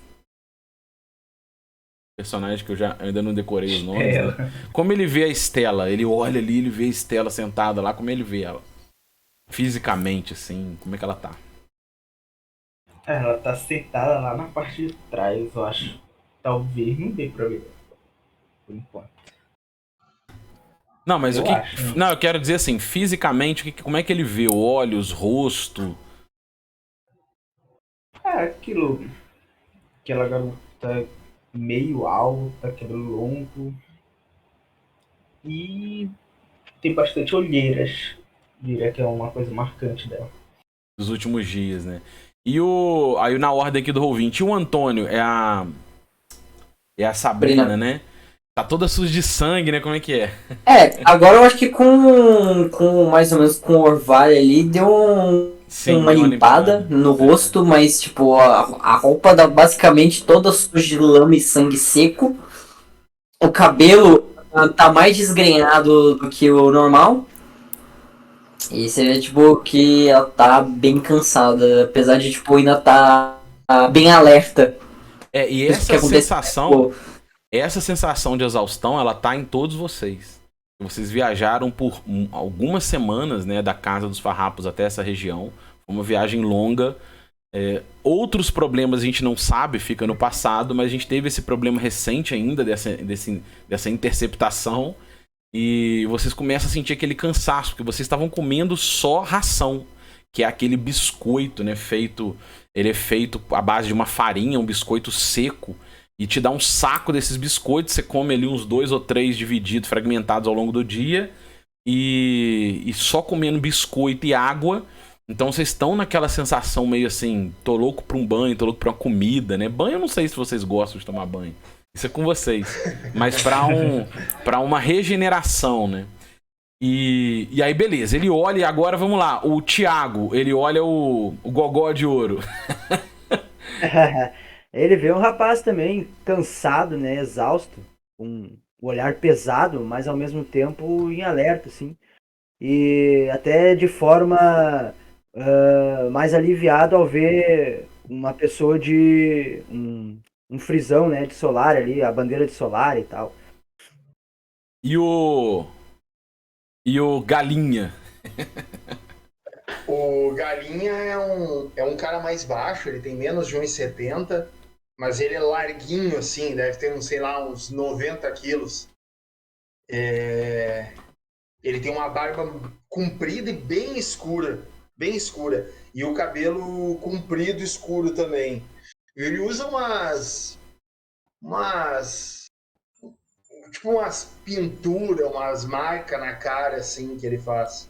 Personagem que eu ainda não decorei os nomes, né? Como ele vê a Estela? Ele olha ali, ele vê a Estela sentada lá, como ele vê ela? Fisicamente, assim, como é que ela tá? Ela tá sentada lá na parte de trás, eu acho. Talvez não dê pra ver. Por enquanto. Não, mas Não, eu quero dizer assim, fisicamente, como é que ele vê? Olhos, rosto? Aquela garota meio alta, cabelo longo. E tem bastante olheiras. Diria que é uma coisa marcante dela. Dos últimos dias, né? E aí na ordem aqui do Roll20, e o Antônio é a Sabrina, né? Tá toda suja de sangue, né? Como é que é? Agora eu acho que com mais ou menos com o orvalho ali, deu uma limpada no rosto, mas tipo, a roupa dá basicamente toda suja de lama e sangue seco. O cabelo tá mais desgrenhado do que o normal. E você vê, tipo, que ela tá bem cansada, apesar de, tipo, ainda tá bem alerta. E essa sensação de exaustão, ela tá em todos vocês. Vocês viajaram por algumas semanas, né, da casa dos farrapos até essa região. Foi uma viagem longa. Outros problemas a gente não sabe, fica no passado, mas a gente teve esse problema recente ainda, dessa interceptação. E vocês começam a sentir aquele cansaço, porque vocês estavam comendo só ração, que é aquele biscoito, né, ele é feito à base de uma farinha, um biscoito seco, e te dá um saco desses biscoitos, você come ali uns 2 ou 3 divididos, fragmentados ao longo do dia, e só comendo biscoito e água. Então vocês estão naquela sensação meio assim, tô louco pra um banho, tô louco pra uma comida, né? Banho eu não sei se vocês gostam de tomar banho. Isso é com vocês. Mas pra uma regeneração, né? E aí, beleza. Ele olha e agora, vamos lá. O Thiago, ele olha o Gogó de Ouro. Ele vê um rapaz também cansado, né, exausto, com o olhar pesado, mas ao mesmo tempo em alerta, assim. E até de forma mais aliviado ao ver uma pessoa de um frisão, né, de solar ali, a bandeira de solar e tal. E o. E o Galinha. O Galinha é um cara mais baixo, ele tem menos de 1,70, mas ele é larguinho, assim, deve ter, sei lá, uns 90 quilos. Ele tem uma barba comprida e bem escura, bem escura. E o cabelo comprido escuro também. Ele usa tipo umas pinturas, umas marcas na cara, assim, que ele faz.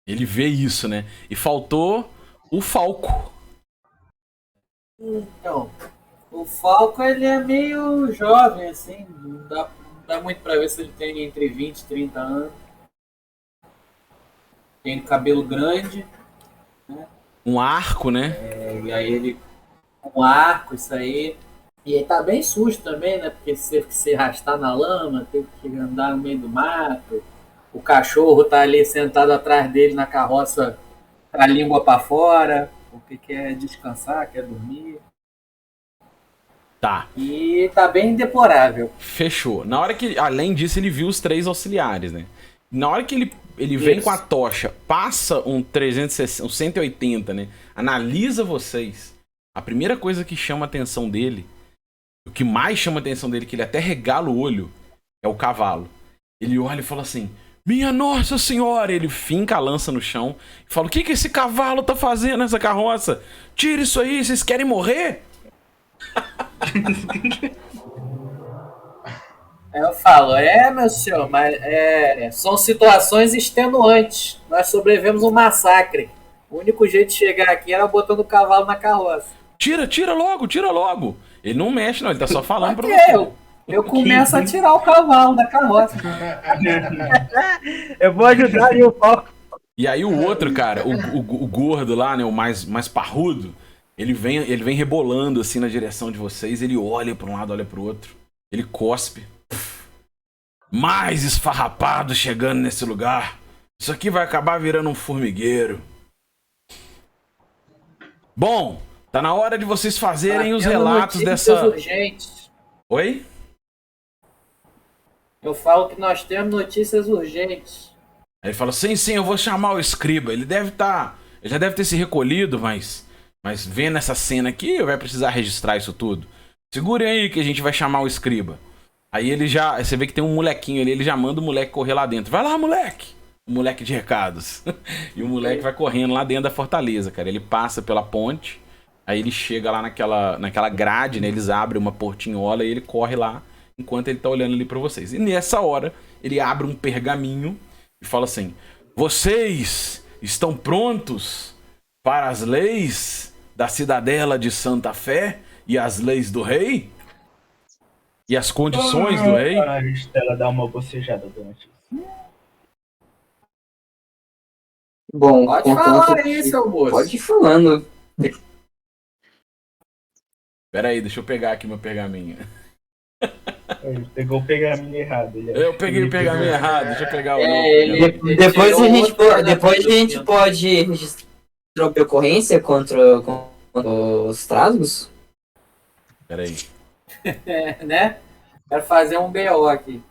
Ele vê isso, né? E faltou o Falco. Então, o Falco ele é meio jovem, assim, não dá muito pra ver se ele tem entre 20 e 30 anos. Tem cabelo grande, Um arco, né? e aí ele com um arco, isso aí. E ele tá bem sujo também, né? Porque você teve que se arrastar na lama, teve que andar no meio do mato. O cachorro tá ali sentado atrás dele na carroça com a língua pra fora, porque quer descansar, quer dormir. Tá. E tá bem deplorável. Fechou. Na hora que. Além disso, ele viu os 3 auxiliares, né? Na hora que ele vem com a tocha, passa um 360, um 180, né? Analisa vocês. A primeira coisa que chama a atenção dele, o que mais chama a atenção dele, que ele até regala o olho, é o cavalo. Ele olha e fala assim: Minha Nossa Senhora! Ele finca a lança no chão e fala: O que esse cavalo tá fazendo nessa carroça? Tira isso aí, vocês querem morrer? Aí eu falo, meu senhor, mas são situações extenuantes. Nós sobrevivemos um massacre. O único jeito de chegar aqui era botando o cavalo na carroça. Tira logo, tira logo. Ele não mexe, não, ele tá só falando pra Ok, você. eu começo a tirar o cavalo da carroça. Eu vou ajudar ali o Falco. E aí o outro, cara, o gordo lá, né, o mais parrudo, ele vem rebolando assim na direção de vocês, ele olha pra um lado, olha pro outro, ele cospe. Mais esfarrapado chegando nesse lugar. Isso aqui vai acabar virando um formigueiro. Bom, tá na hora de vocês fazerem os relatos dessa... Urgentes. Oi? Eu falo que nós temos notícias urgentes. Aí ele fala, sim, eu vou chamar o escriba. Ele já deve ter se recolhido, mas vendo essa cena aqui, vai precisar registrar isso tudo. Segurem aí que a gente vai chamar o escriba. Aí você vê que tem um molequinho ali, ele já manda o moleque correr lá dentro. Vai lá, moleque! O moleque de recados. E o moleque vai correndo lá dentro da fortaleza, cara. Ele passa pela ponte, aí ele chega lá naquela grade, né? Eles abrem uma portinhola e ele corre lá, enquanto ele tá olhando ali pra vocês. E nessa hora, ele abre um pergaminho e fala assim: Vocês estão prontos para as leis da cidadela de Santa Fé e as leis do rei? E as condições do rei? A Estela dá uma bocejada durante isso. Bom, Pode contanto falar que- aí, seu moço. Pode ir falando. Pera aí, deixa eu pegar aqui meu pergaminho. Ele pegou o pergaminho errado. Eu peguei o pergaminho errado, deixa eu pegar o novo ele- pergaminho. Depois tirou a gente outra pode registrar uma ocorrência contra os trasgos? Pera aí. né? Quero fazer um BO aqui.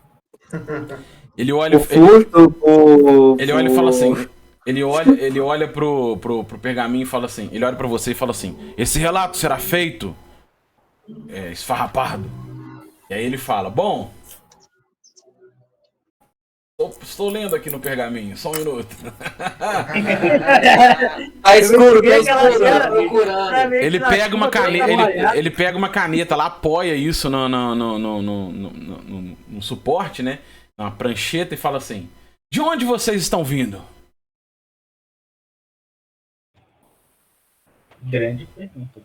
Ele olha, O furto, ele olha e fala assim. Ele olha pro pergaminho e fala assim. Ele olha pra você e fala assim: Esse relato será feito esfarrapado. E aí ele fala: Bom, estou lendo aqui no pergaminho, só um minuto. Tá escuro, vi tá aquela escuro. cena, procurando. Ele Na pega uma chuva, toda caneta, molhada. ele pega uma caneta lá, apoia isso no suporte, né? Na prancheta e fala assim: De onde vocês estão vindo? Grande pergunta.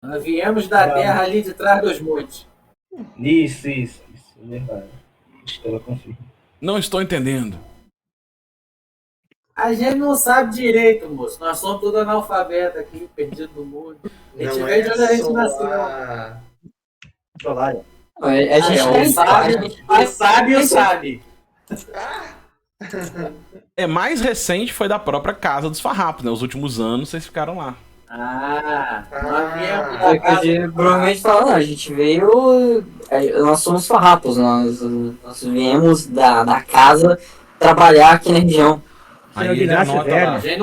Nós viemos da terra ali de trás dos montes. Isso, é verdade. A Estela confirma. Não estou entendendo. A gente não sabe direito, moço. Nós somos todos analfabetos aqui, perdidos no mundo. A gente Não veio de onde a gente só nasceu. Solária. A gente Quem sabe, sabe. É, mais recente foi da própria casa dos farrapos, né? Os últimos anos vocês ficaram lá. Nós viemos A da casa. gente provavelmente fala, não, a gente veio. Nós somos farrapos, nós viemos da casa trabalhar aqui na região. Aí Senhor ele Inácio anota Werner. lá. A gente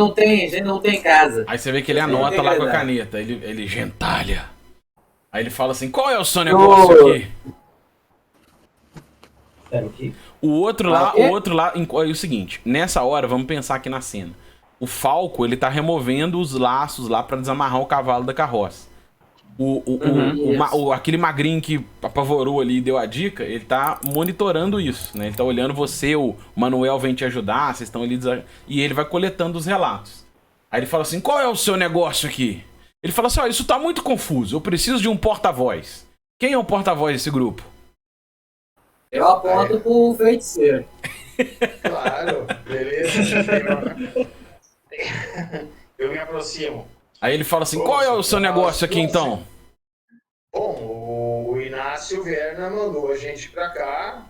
não tem casa. Aí você vê que ele anota lá com a caneta. Ele gentalha. Aí ele fala assim, qual é o seu negócio aqui? O outro lá, é o seguinte, nessa hora, vamos pensar aqui na cena. O Falco, ele tá removendo os laços lá pra desamarrar o cavalo da carroça. Aquele magrinho que apavorou ali e deu a dica, ele tá monitorando isso, né? Ele tá olhando você, o Manuel vem te ajudar, vocês estão ali... E ele vai coletando os relatos. Aí ele fala assim, qual é o seu negócio aqui? Ele fala assim, ó, isso tá muito confuso, eu preciso de um porta-voz. Quem é o porta-voz desse grupo? Eu aponto pro feiticeiro. Claro, beleza. Eu me aproximo. Aí ele fala assim, qual é o seu negócio aqui então? Bom, o Inácio Werner mandou a gente pra cá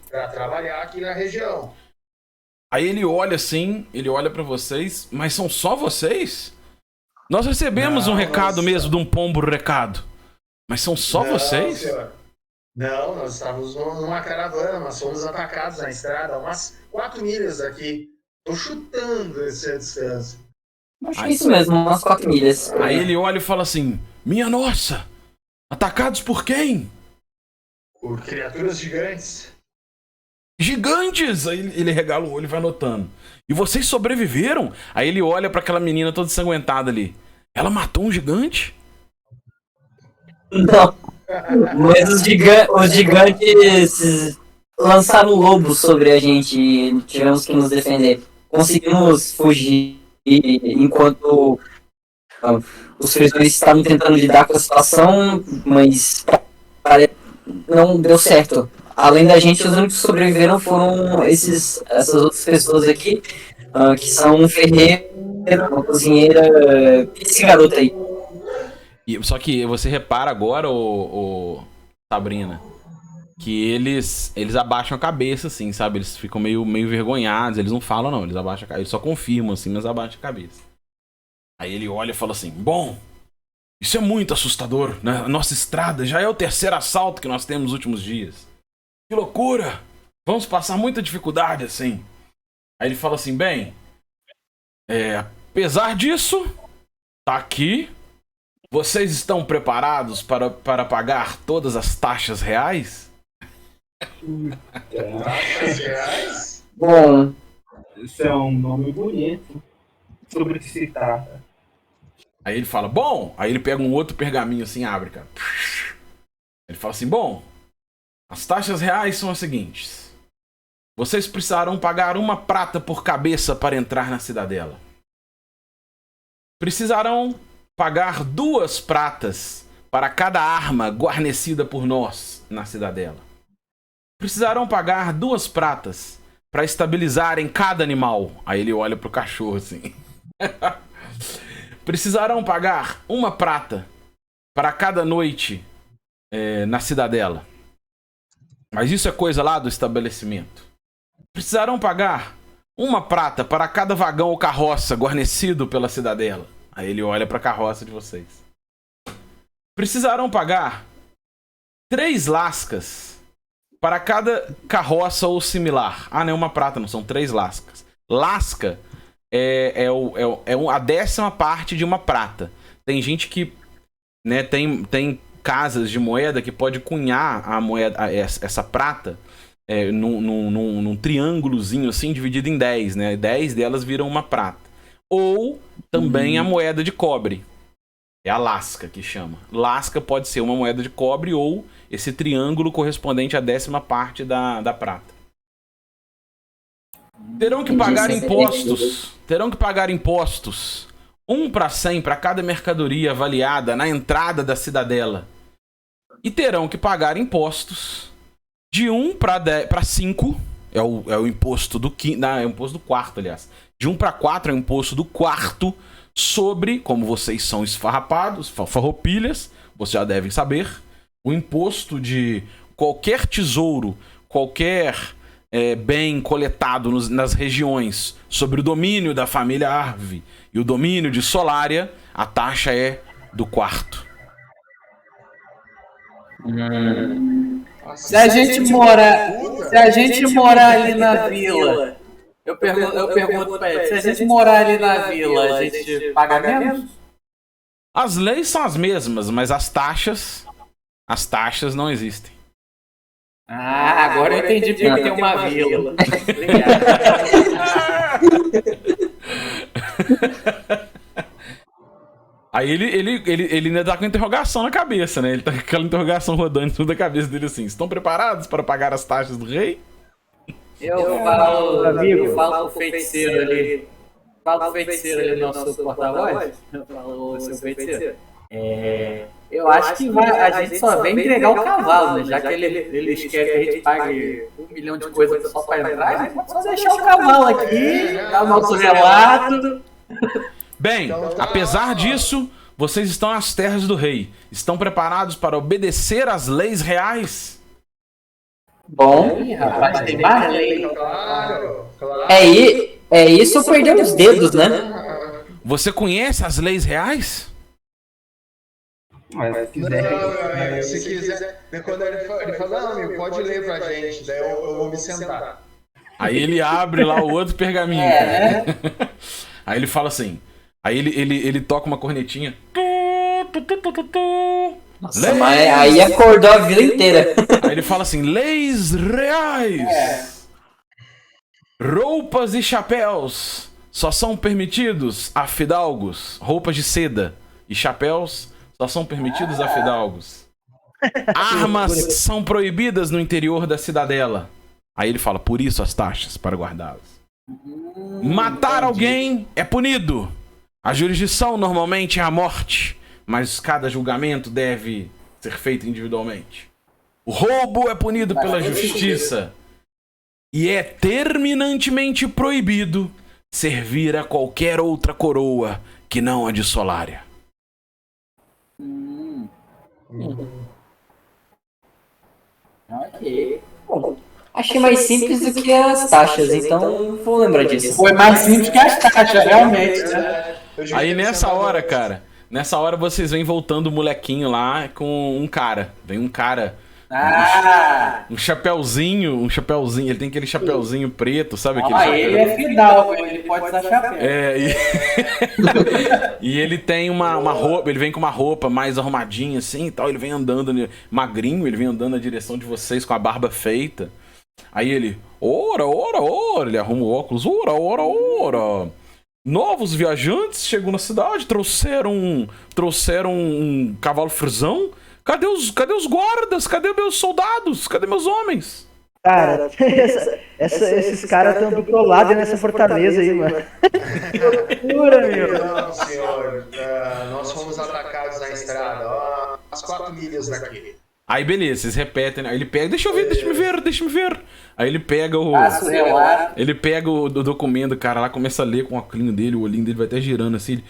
pra trabalhar aqui na região. Aí ele olha assim, ele olha pra vocês, mas são só vocês? Nós recebemos um recado mesmo de um pombo recado. Mas são só vocês? Senhor. Não, nós estávamos numa caravana, nós fomos atacados na estrada, umas 4 milhas daqui. Tô chutando essa distância. Acho que é isso mesmo, umas 4 milhas. Aí ele olha e fala assim, minha nossa, atacados por quem? Por criaturas gigantes. Gigantes! Aí ele regala o olho e vai anotando. E vocês sobreviveram? Aí ele olha pra aquela menina toda ensanguentada ali. Ela matou um gigante? Não. Mas os gigantes lançaram lobos sobre a gente e tivemos que nos defender. Conseguimos fugir enquanto os feitos estavam tentando lidar com a situação, mas não deu certo. Além da gente, os únicos que sobreviveram foram essas outras pessoas aqui, que são um ferreiro, uma cozinheira, esse garoto aí. Só que você repara agora, o Sabrina, que eles abaixam a cabeça, assim, sabe? Eles ficam meio envergonhados, eles não falam não, eles abaixam a cabeça, eles só confirmam, assim, mas abaixam a cabeça. Aí ele olha e fala assim, bom, isso é muito assustador, né? A nossa estrada já é o terceiro assalto que nós temos nos últimos dias. Que loucura! Vamos passar muita dificuldade, assim. Aí ele fala assim, bem, apesar disso, tá aqui. Vocês estão preparados para pagar todas as taxas reais? Taxas reais? Bom, Isso é um nome bonito. Sobre o que se trata. Aí ele fala, bom, aí ele pega um outro pergaminho assim, abre, cara. Ele fala assim, bom, as taxas reais são as seguintes. Vocês precisarão pagar 1 prata por cabeça para entrar na cidadela. Precisarão pagar 2 pratas para cada arma guarnecida por nós na cidadela. Precisarão pagar 2 pratas para estabilizarem cada animal. Aí ele olha pro cachorro assim. Precisarão pagar 1 prata para cada noite na cidadela. Mas isso é coisa lá do estabelecimento. Precisarão pagar 1 prata para cada vagão ou carroça guarnecido pela cidadela. Aí ele olha para a carroça de vocês. Precisarão pagar 3 lascas para cada carroça ou similar. Ah, não é 1 prata, não, são 3 lascas. Lasca é a 10ª parte de 1 prata. Tem gente que, né, tem casas de moeda que pode cunhar a moeda, essa prata num triângulozinho assim, dividido em 10, né? 10 delas viram 1 prata. Ou também a moeda de cobre. É a lasca que chama. Lasca pode ser uma moeda de cobre ou esse triângulo correspondente à 10ª parte da prata. Terão que pagar impostos. Terão que pagar impostos. 1 para 100 para cada mercadoria avaliada na entrada da cidadela. E terão que pagar impostos de 1 para 5. É o imposto do quinto. Não, é o imposto do quarto, aliás. De 1 para 4 é o imposto do quarto sobre, como vocês são esfarrapados, farroupilhas, vocês já devem saber, o imposto de qualquer tesouro, qualquer bem coletado nas regiões sobre o domínio da família Arve e o domínio de Solária, a taxa é do quarto. Se a gente morar ali na vila, eu pergunto pra ele, se a gente morar ali na vila, a gente paga menos? As leis são as mesmas, mas as taxas não existem. Ah, agora eu entendi porque tem uma vila. Aí ele ainda tá com interrogação na cabeça, né? Ele tá com aquela interrogação rodando em toda a cabeça dele assim. Estão preparados para pagar as taxas do rei? Eu falo pro feiticeiro ali. Nosso porta-voz. Eu falo, seu feiticeiro. Eu acho que a gente só vem entregar o cavalo, né? Já que eles querem que a gente pague 1 milhão de coisas só pra entrar, a gente pode só deixar o cavalo aqui, dar o nosso relato. Bem, apesar disso, vocês estão nas terras do rei. Estão preparados para obedecer às leis reais? Bom, Rapaz, tem mais lei. Claro. é isso ou perder os dedos, né? Você conhece as leis reais? Mas se quiser. Se quiser. Quando ele fala, não, amigo, pode ler pra gente, daí eu vou me sentar. Aí ele abre lá o outro pergaminho. Aí ele fala assim. Aí ele toca uma cornetinha. Nossa, mas aí acordou a vila inteira. Aí ele fala assim: leis reais. Roupas e chapéus só são permitidos a fidalgos. Roupas de seda e chapéus só são permitidos a fidalgos. Armas são proibidas no interior da cidadela. Aí ele fala: por isso as taxas para guardá-las. Matar alguém é punido. A jurisdição normalmente é a morte, mas cada julgamento deve ser feito individualmente. O roubo é punido pela justiça. E é terminantemente proibido servir a qualquer outra coroa que não a de Solária. Ok. Bom, achei mais simples do que as taxas, então vou lembrar disso. Foi mais simples que as taxas, realmente, né? Aí nessa hora, cara, vocês vêm voltando o molequinho lá com um cara. Vem um cara. Um chapéuzinho, ele tem aquele chapéuzinho preto, sabe? Aquele chapéu. Ele é fidalgo, ele pode usar chapéu. E ele tem uma roupa, ele vem com uma roupa mais arrumadinha assim e tal, ele vem andando, magrinho, ele vem andando na direção de vocês com a barba feita. Aí ele, ora, ele arruma o óculos, ora. Novos viajantes chegam na cidade, trouxeram um cavalo frisão. Cadê os guardas? Cadê meus soldados? Cadê meus homens? Cara, esses caras estão bicolados nessa fortaleza aí, mano. Que loucura, meu. Não, senhor. Nós fomos atacados na estrada, ó, às 4 milhas daqui. Aí beleza, vocês repetem, né? Aí ele pega, deixa eu ver. Aí ele pega o documento, o cara lá começa a ler com o óculos dele, o olhinho dele vai até girando assim.